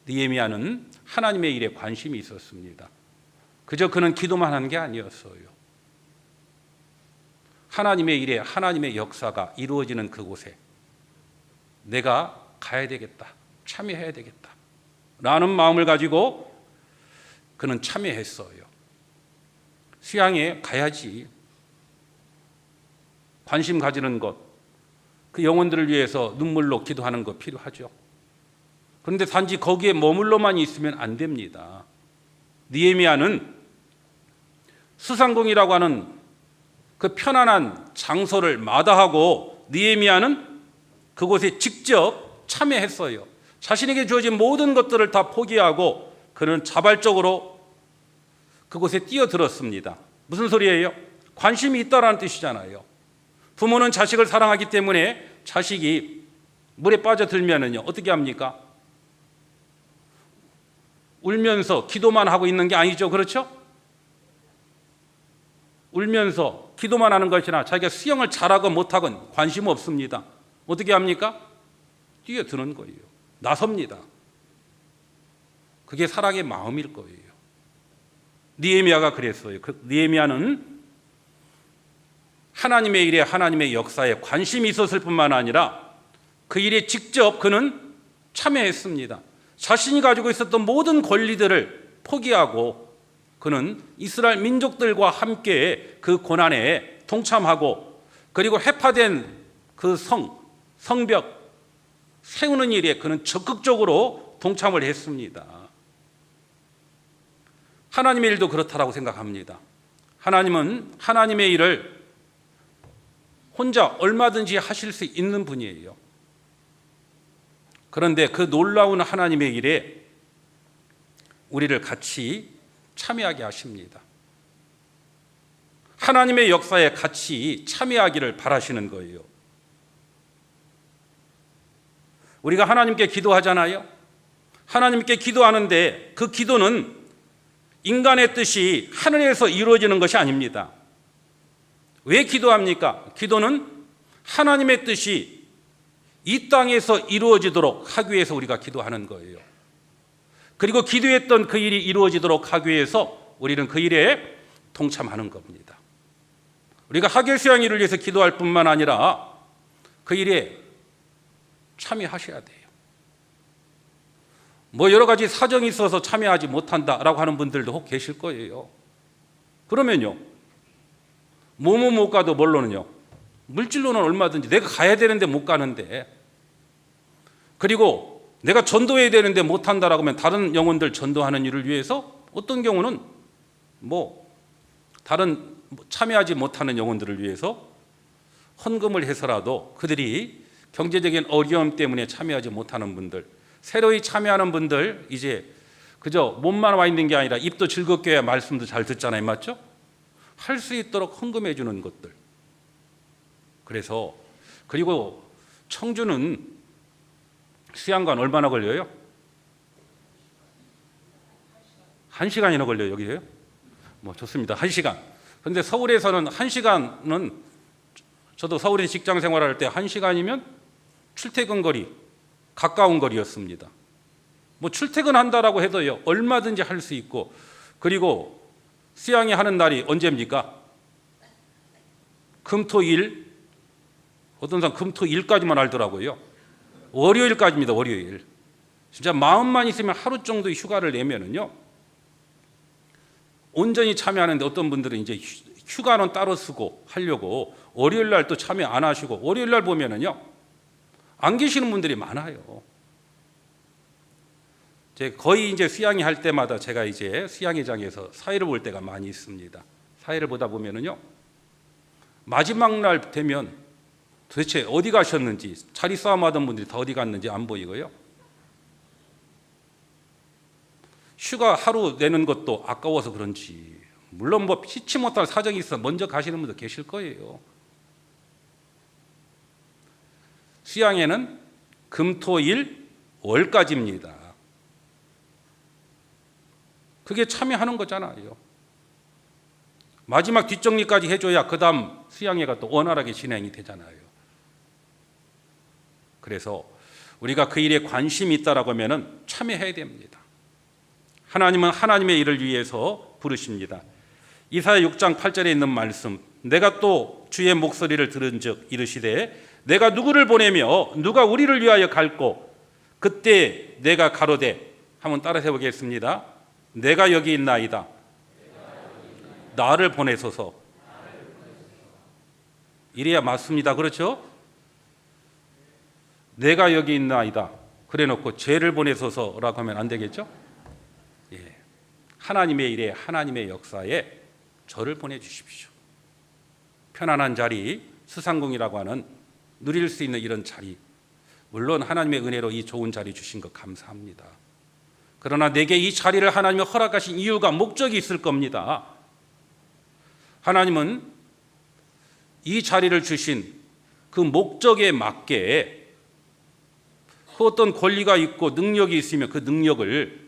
느헤미야는 하나님의 일에 관심이 있었습니다. 그저 그는 기도만 한 게 아니었어요. 하나님의 일에 하나님의 역사가 이루어지는 그곳에 내가 가야 되겠다, 참여해야 되겠다 라는 마음을 가지고 그는 참여했어요. 수양에 가야지. 관심 가지는 것, 그 영혼들을 위해서 눈물로 기도하는 것 필요하죠. 그런데 단지 거기에 머물러만 있으면 안 됩니다. 느헤미야는 수상궁이라고 하는 그 편안한 장소를 마다하고 느헤미야는 그곳에 직접 참여했어요. 자신에게 주어진 모든 것들을 다 포기하고 그는 자발적으로 그곳에 뛰어들었습니다. 무슨 소리예요? 관심이 있다라는 뜻이잖아요. 부모는 자식을 사랑하기 때문에 자식이 물에 빠져들면은요 어떻게 합니까? 울면서 기도만 하고 있는 게 아니죠. 그렇죠? 울면서 기도만 하는 것이나 자기가 수영을 잘하건 못하건 관심 없습니다. 어떻게 합니까? 뛰어드는 거예요. 나섭니다. 그게 사랑의 마음일 거예요. 느헤미야가 그랬어요. 느헤미야는 하나님의 일에 하나님의 역사에 관심이 있었을 뿐만 아니라 그 일에 직접 그는 참여했습니다. 자신이 가지고 있었던 모든 권리들을 포기하고 그는 이스라엘 민족들과 함께 그 고난에 동참하고 그리고 해파된 그 성벽 세우는 일에 그는 적극적으로 동참을 했습니다. 하나님의 일도 그렇다라고 생각합니다. 하나님은 하나님의 일을 혼자 얼마든지 하실 수 있는 분이에요. 그런데 그 놀라운 하나님의 일에 우리를 같이 참여하게 하십니다. 하나님의 역사에 같이 참여하기를 바라시는 거예요. 우리가 하나님께 기도하잖아요. 하나님께 기도하는데 그 기도는 인간의 뜻이 하늘에서 이루어지는 것이 아닙니다. 왜 기도합니까? 기도는 하나님의 뜻이 이 땅에서 이루어지도록 하기 위해서 우리가 기도하는 거예요. 그리고 기도했던 그 일이 이루어지도록 하기 위해서 우리는 그 일에 동참하는 겁니다. 우리가 하겔수양일을 위해서 기도할 뿐만 아니라 그 일에 참여하셔야 돼요. 뭐 여러 가지 사정이 있어서 참여하지 못한다라고 하는 분들도 혹 계실 거예요. 그러면요, 몸은 못 가도 뭘로는요, 물질로는 얼마든지 내가 가야 되는데 못 가는데, 그리고 내가 전도해야 되는데 못한다라고 하면 다른 영혼들 전도하는 일을 위해서 어떤 경우는 뭐 다른 참여하지 못하는 영혼들을 위해서 헌금을 해서라도 그들이 경제적인 어려움 때문에 참여하지 못하는 분들, 새로이 참여하는 분들, 이제 그저 몸만 와 있는 게 아니라 입도 즐겁게 해야 말씀도 잘 듣잖아요. 맞죠? 할 수 있도록 헌금해 주는 것들. 그래서 그리고 청주는 수양관 얼마나 걸려요? 1시간이나 걸려요. 여기에요? 뭐 좋습니다. 1시간. 그런데 서울에서는 1시간은, 저도 서울에 직장 생활할 때 1시간이면 출퇴근 거리, 가까운 거리였습니다. 뭐 출퇴근한다라고 해도요, 얼마든지 할 수 있고, 그리고 수양이 하는 날이 언제입니까? 금토일, 어떤 사람 금토일까지만 알더라고요. 월요일까지입니다. 월요일. 진짜 마음만 있으면 하루 정도 휴가를 내면은요, 온전히 참여하는데 어떤 분들은 이제 휴가는 따로 쓰고 하려고 월요일 날 또 참여 안 하시고 월요일 날 보면은요, 안 계시는 분들이 많아요. 거의 이제 수양이 할 때마다 제가 이제 수양회장에서 사회를 볼 때가 많이 있습니다. 사회를 보다 보면은요, 마지막 날 되면 도대체 어디 가셨는지, 자리 싸움하던 분들이 다 어디 갔는지 안 보이고요. 휴가 하루 내는 것도 아까워서 그런지, 물론 뭐 피치 못할 사정이 있어 먼저 가시는 분도 계실 거예요. 수양회는 금토일 월까지입니다. 그게 참여하는 거잖아요. 마지막 뒷정리까지 해줘야 그 다음 수양회가 또 원활하게 진행이 되잖아요. 그래서 우리가 그 일에 관심이 있다라고 하면 참여해야 됩니다. 하나님은 하나님의 일을 위해서 부르십니다. 이사야 6장 8절에 있는 말씀, 내가 또 주의 목소리를 들은즉 이르시되 내가 누구를 보내며 누가 우리를 위하여 갈고, 그때 내가 가로되, 한번 따라해 보겠습니다. 내가 여기 있나이다. 나를 보내소서. 이래야 맞습니다. 그렇죠? 내가 여기 있나이다. 그래 놓고 죄를 보내소서라고 하면 안 되겠죠? 예. 하나님의 일에, 하나님의 역사에 저를 보내주십시오. 편안한 자리, 수상궁이라고 하는 누릴 수 있는 이런 자리, 물론 하나님의 은혜로 이 좋은 자리 주신 것 감사합니다. 그러나 내게 이 자리를 하나님이 허락하신 이유가, 목적이 있을 겁니다. 하나님은 이 자리를 주신 그 목적에 맞게 그 어떤 권리가 있고 능력이 있으면 그 능력을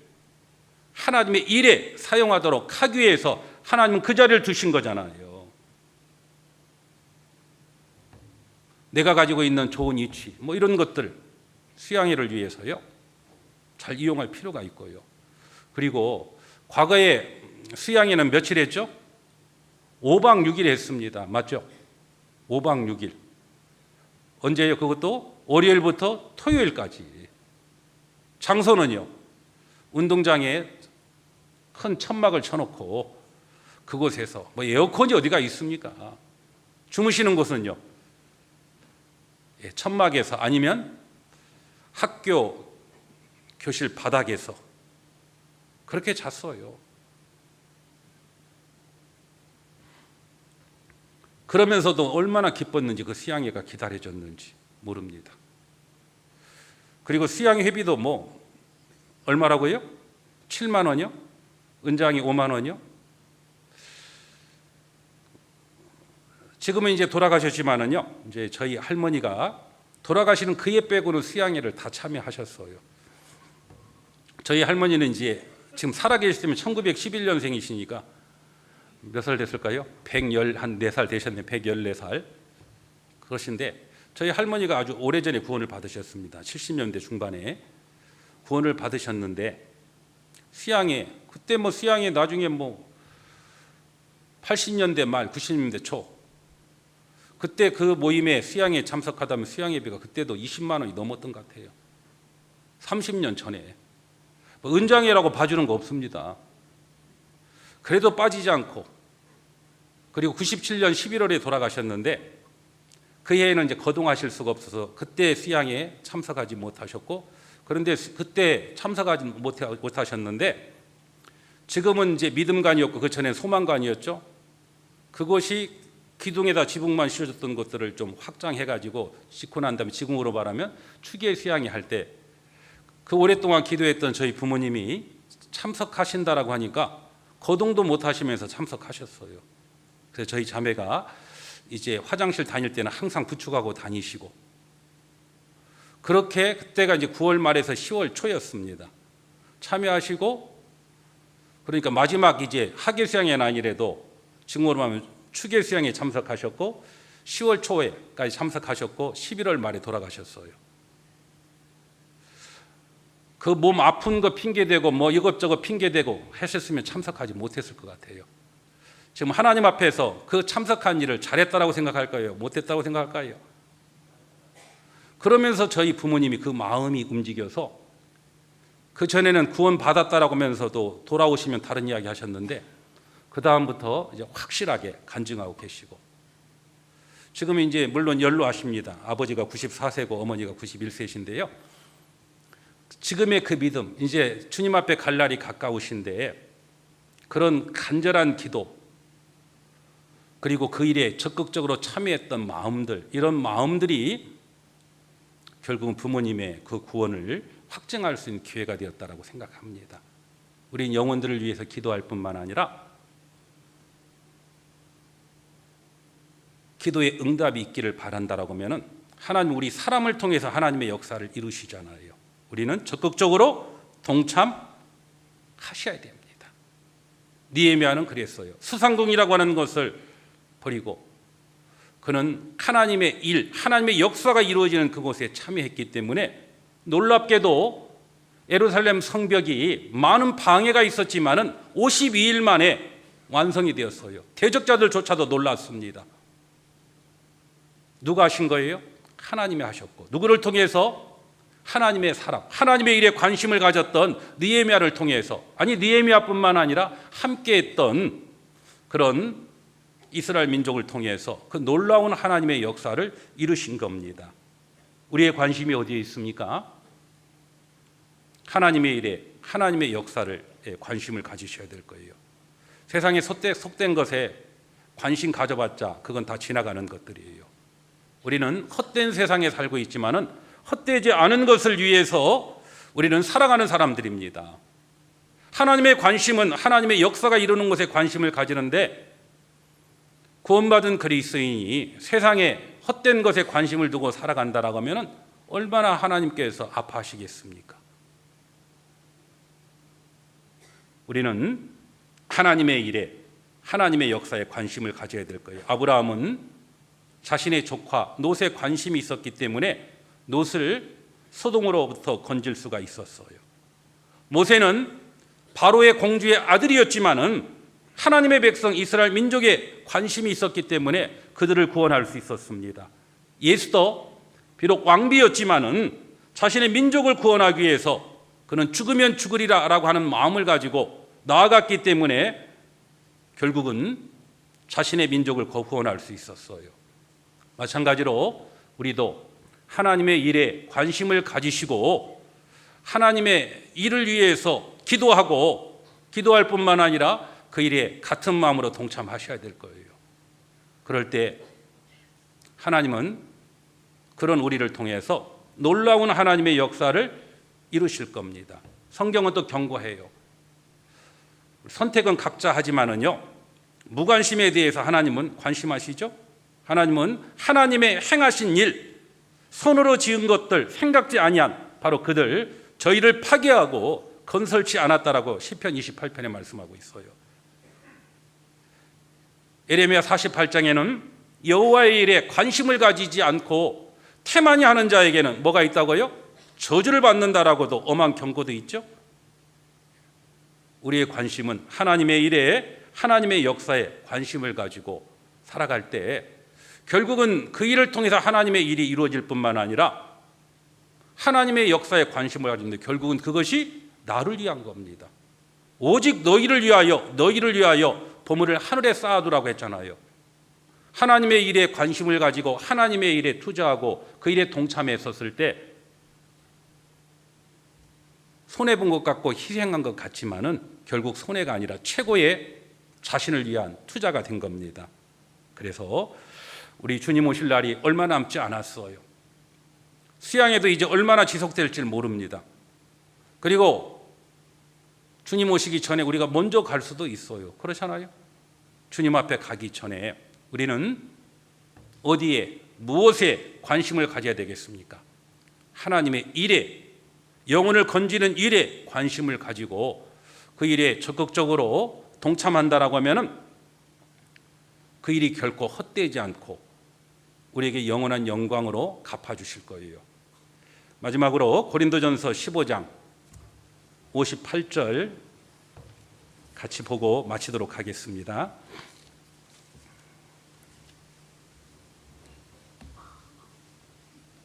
하나님의 일에 사용하도록 하기 위해서 하나님은 그 자리를 두신 거잖아요. 내가 가지고 있는 좋은 이치 뭐 이런 것들 수양회를 위해서요 잘 이용할 필요가 있고요. 그리고 과거에 수양회는 며칠 했죠? 5박 6일 했습니다. 맞죠? 5박 6일. 언제요? 그것도 월요일부터 토요일까지. 장소는요, 운동장에 큰 천막을 쳐놓고 그곳에서 뭐 에어컨이 어디가 있습니까? 주무시는 곳은요, 천막에서 아니면 학교 교실 바닥에서 그렇게 잤어요. 그러면서도 얼마나 기뻤는지 그 수양회가 기다려졌는지 모릅니다. 그리고 수양회 회비도 뭐 얼마라고요? 7만 원이요? 은장이 5만 원이요? 지금은 이제 돌아가셨지만은요, 이제 저희 할머니가 돌아가시는 그해 빼고는 수양회를 다 참여하셨어요. 저희 할머니는 이제 지금 살아계시면 1911년생이시니까 몇 살 됐을까요? 114살 되셨네. 114살. 그러신데 저희 할머니가 아주 오래전에 구원을 받으셨습니다. 70년대 중반에 구원을 받으셨는데 수양회 그때 뭐 수양회 나중에 뭐 80년대 말 90년대 초 그때 그 모임에 수양회 참석하다면 수양회비가 그때도 20만 원이 넘었던 것 같아요. 30년 전에 뭐 은장회라고 봐주는 거 없습니다. 그래도 빠지지 않고 그리고 97년 11월에 돌아가셨는데 그 해에는 이제 거동하실 수가 없어서 그때 수양회에 참석하지 못하셨고 그런데 그때 참석하지 못하셨는데 지금은 이제 믿음관이었고 그 전에 소망관이었죠. 그것이 기둥에다 지붕만 씌워줬던 것들을 좀 확장해가지고 짓고 난 다음에 지금으로 말하면 추기의 수양회 할 때 그 오랫동안 기도했던 저희 부모님이 참석하신다라고 하니까 거동도 못 하시면서 참석하셨어요. 그래서 저희 자매가 이제 화장실 다닐 때는 항상 부축하고 다니시고 그렇게 그때가 이제 9월 말에서 10월 초였습니다. 참여하시고 그러니까 마지막 이제 하계 수양회는 아니래도 지금으로 하면 추계 수양회에 참석하셨고 10월 초에까지 참석하셨고 11월 말에 돌아가셨어요. 그 몸 아픈 거 핑계대고 뭐 이것저것 핑계대고 하셨으면 참석하지 못했을 것 같아요. 지금 하나님 앞에서 그 참석한 일을 잘했다라고 생각할까요? 못했다고 생각할까요? 그러면서 저희 부모님이 그 마음이 움직여서 그 전에는 구원 받았다라고 하면서도 돌아오시면 다른 이야기 하셨는데 그 다음부터 이제 확실하게 간증하고 계시고 지금 이제 물론 연로하십니다. 아버지가 94세고 어머니가 91세신데요. 지금의 그 믿음, 이제 주님 앞에 갈 날이 가까우신데 그런 간절한 기도 그리고 그 일에 적극적으로 참여했던 마음들 이런 마음들이 결국은 부모님의 그 구원을 확증할 수 있는 기회가 되었다라고 생각합니다. 우린 영혼들을 위해서 기도할 뿐만 아니라 기도에 응답이 있기를 바란다라고 하면은 하나님 우리 사람을 통해서 하나님의 역사를 이루시잖아요. 우리는 적극적으로 동참하셔야 됩니다. 느헤미야는 그랬어요. 수상궁이라고 하는 것을 버리고 그는 하나님의 일, 하나님의 역사가 이루어지는 그곳에 참여했기 때문에 놀랍게도 예루살렘 성벽이 많은 방해가 있었지만은 52일 만에 완성이 되었어요. 대적자들조차도 놀랐습니다. 누가 하신 거예요? 하나님이 하셨고 누구를 통해서? 하나님의 사람, 하나님의 일에 관심을 가졌던 느헤미야를 통해서 아니 느헤미야뿐만 아니라 함께했던 그런 이스라엘 민족을 통해서 그 놀라운 하나님의 역사를 이루신 겁니다. 우리의 관심이 어디에 있습니까? 하나님의 일에 하나님의 역사를 관심을 가지셔야 될 거예요. 세상에 속된 것에 관심 가져봤자 그건 다 지나가는 것들이에요. 우리는 헛된 세상에 살고 있지만은 헛되지 않은 것을 위해서 우리는 살아가는 사람들입니다. 하나님의 관심은 하나님의 역사가 이루는 것에 관심을 가지는데 구원받은 그리스도인이 세상에 헛된 것에 관심을 두고 살아간다라고 하면 얼마나 하나님께서 아파하시겠습니까? 우리는 하나님의 일에, 하나님의 역사에 관심을 가져야 될 거예요. 아브라함은 자신의 조카 롯에 관심이 있었기 때문에 롯을 소돔으로부터 건질 수가 있었어요. 모세는 바로의 공주의 아들이었지만은 하나님의 백성 이스라엘 민족에 관심이 있었기 때문에 그들을 구원할 수 있었습니다. 예수도 비록 왕비였지만은 자신의 민족을 구원하기 위해서 그는 죽으면 죽으리라라고 하는 마음을 가지고 나아갔기 때문에 결국은 자신의 민족을 구원할 수 있었어요. 마찬가지로 우리도 하나님의 일에 관심을 가지시고 하나님의 일을 위해서 기도하고 기도할 뿐만 아니라 그 일에 같은 마음으로 동참하셔야 될 거예요. 그럴 때 하나님은 그런 우리를 통해서 놀라운 하나님의 역사를 이루실 겁니다. 성경은 또 경고해요. 선택은 각자 하지만은요, 무관심에 대해서 하나님은 관심하시죠? 하나님은 하나님의 행하신 일, 손으로 지은 것들 생각지 아니한 바로 그들 저희를 파괴하고 건설치 않았다라고 시편 28편에 말씀하고 있어요. 예레미야 48장에는 여호와의 일에 관심을 가지지 않고 태만히 하는 자에게는 뭐가 있다고요? 저주를 받는다라고도 엄한 경고도 있죠. 우리의 관심은 하나님의 일에, 하나님의 역사에 관심을 가지고 살아갈 때 결국은 그 일을 통해서 하나님의 일이 이루어질 뿐만 아니라 하나님의 역사에 관심을 가지는데 결국은 그것이 나를 위한 겁니다. 오직 너희를 위하여 보물을 하늘에 쌓아두라고 했잖아요. 하나님의 일에 관심을 가지고 하나님의 일에 투자하고 그 일에 동참했었을 때 손해본 것 같고 희생한 것 같지만은 결국 손해가 아니라 최고의 자신을 위한 투자가 된 겁니다. 그래서 우리 주님 오실 날이 얼마 남지 않았어요. 수양회도 이제 얼마나 지속될지 모릅니다. 그리고 주님 오시기 전에 우리가 먼저 갈 수도 있어요. 그렇잖아요. 주님 앞에 가기 전에 우리는 어디에 무엇에 관심을 가져야 되겠습니까? 하나님의 일에, 영혼을 건지는 일에 관심을 가지고 그 일에 적극적으로 동참한다라고 하면은 그 일이 결코 헛되지 않고 우리에게 영원한 영광으로 갚아주실 거예요. 마지막으로 고린도전서 15장 58절 같이 보고 마치도록 하겠습니다.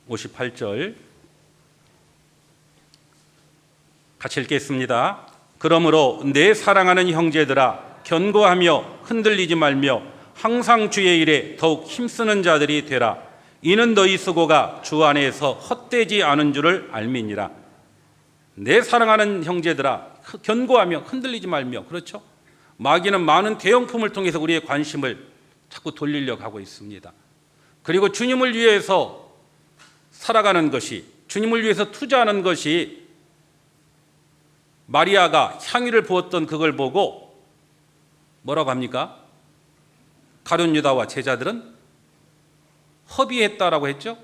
(58절) 같이 읽겠습니다. 그러므로 내 사랑하는 형제들아 견고하며 흔들리지 말며 항상 주의 일에 더욱 힘쓰는 자들이 되라. 이는 너희 수고가 주 안에서 헛되지 않은 줄을 알미니라. 내 사랑하는 형제들아 견고하며 흔들리지 말며. 그렇죠? 마귀는 많은 대형품을 통해서 우리의 관심을 자꾸 돌리려고 하고 있습니다. 그리고 주님을 위해서 살아가는 것이, 주님을 위해서 투자하는 것이 마리아가 향유를 부었던 그걸 보고 뭐라고 합니까? 가룟 유다와 제자들은 허비했다라고 했죠.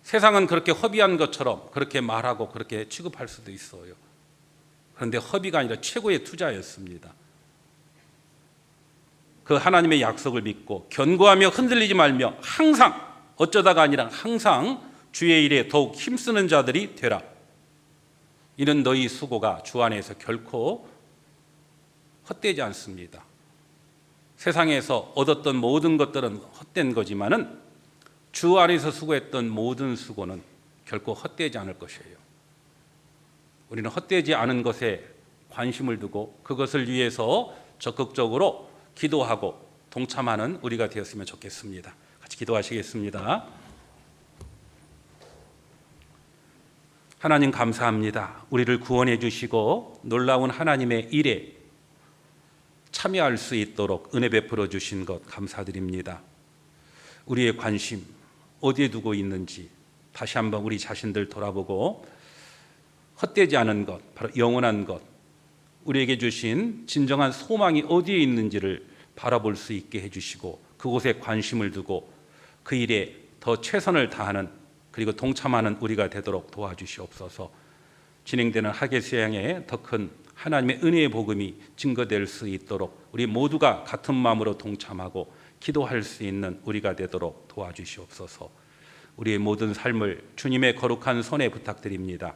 세상은 그렇게 허비한 것처럼 그렇게 말하고 그렇게 취급할 수도 있어요. 그런데 허비가 아니라 최고의 투자였습니다. 그 하나님의 약속을 믿고 견고하며 흔들리지 말며 항상, 어쩌다가 아니라 항상 주의 일에 더욱 힘쓰는 자들이 되라. 이는 너희 수고가 주 안에서 결코 헛되지 않습니다. 세상에서 얻었던 모든 것들은 헛된 거지만은 주 안에서 수고했던 모든 수고는 결코 헛되지 않을 것이에요. 우리는 헛되지 않은 것에 관심을 두고 그것을 위해서 적극적으로 기도하고 동참하는 우리가 되었으면 좋겠습니다. 같이 기도하시겠습니다. 하나님 감사합니다. 우리를 구원해 주시고 놀라운 하나님의 일에 참여할 수 있도록 은혜 베풀어 주신 것 감사드립니다. 우리의 관심 어디에 두고 있는지 다시 한번 우리 자신들 돌아보고 헛되지 않은 것, 바로 영원한 것, 우리에게 주신 진정한 소망이 어디에 있는지를 바라볼 수 있게 해주시고 그곳에 관심을 두고 그 일에 더 최선을 다하는 그리고 동참하는 우리가 되도록 도와주시옵소서. 진행되는 학예 수양에 더 큰 하나님의 은혜의 복음이 증거될 수 있도록 우리 모두가 같은 마음으로 동참하고 기도할 수 있는 우리가 되도록 도와주시옵소서. 우리의 모든 삶을 주님의 거룩한 손에 부탁드립니다.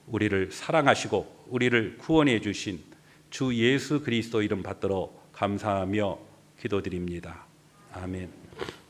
우리를 사랑하시고 우리를 구원해 주신 주 예수 그리스도 이름 받들어 감사하며 기도드립니다. 아멘.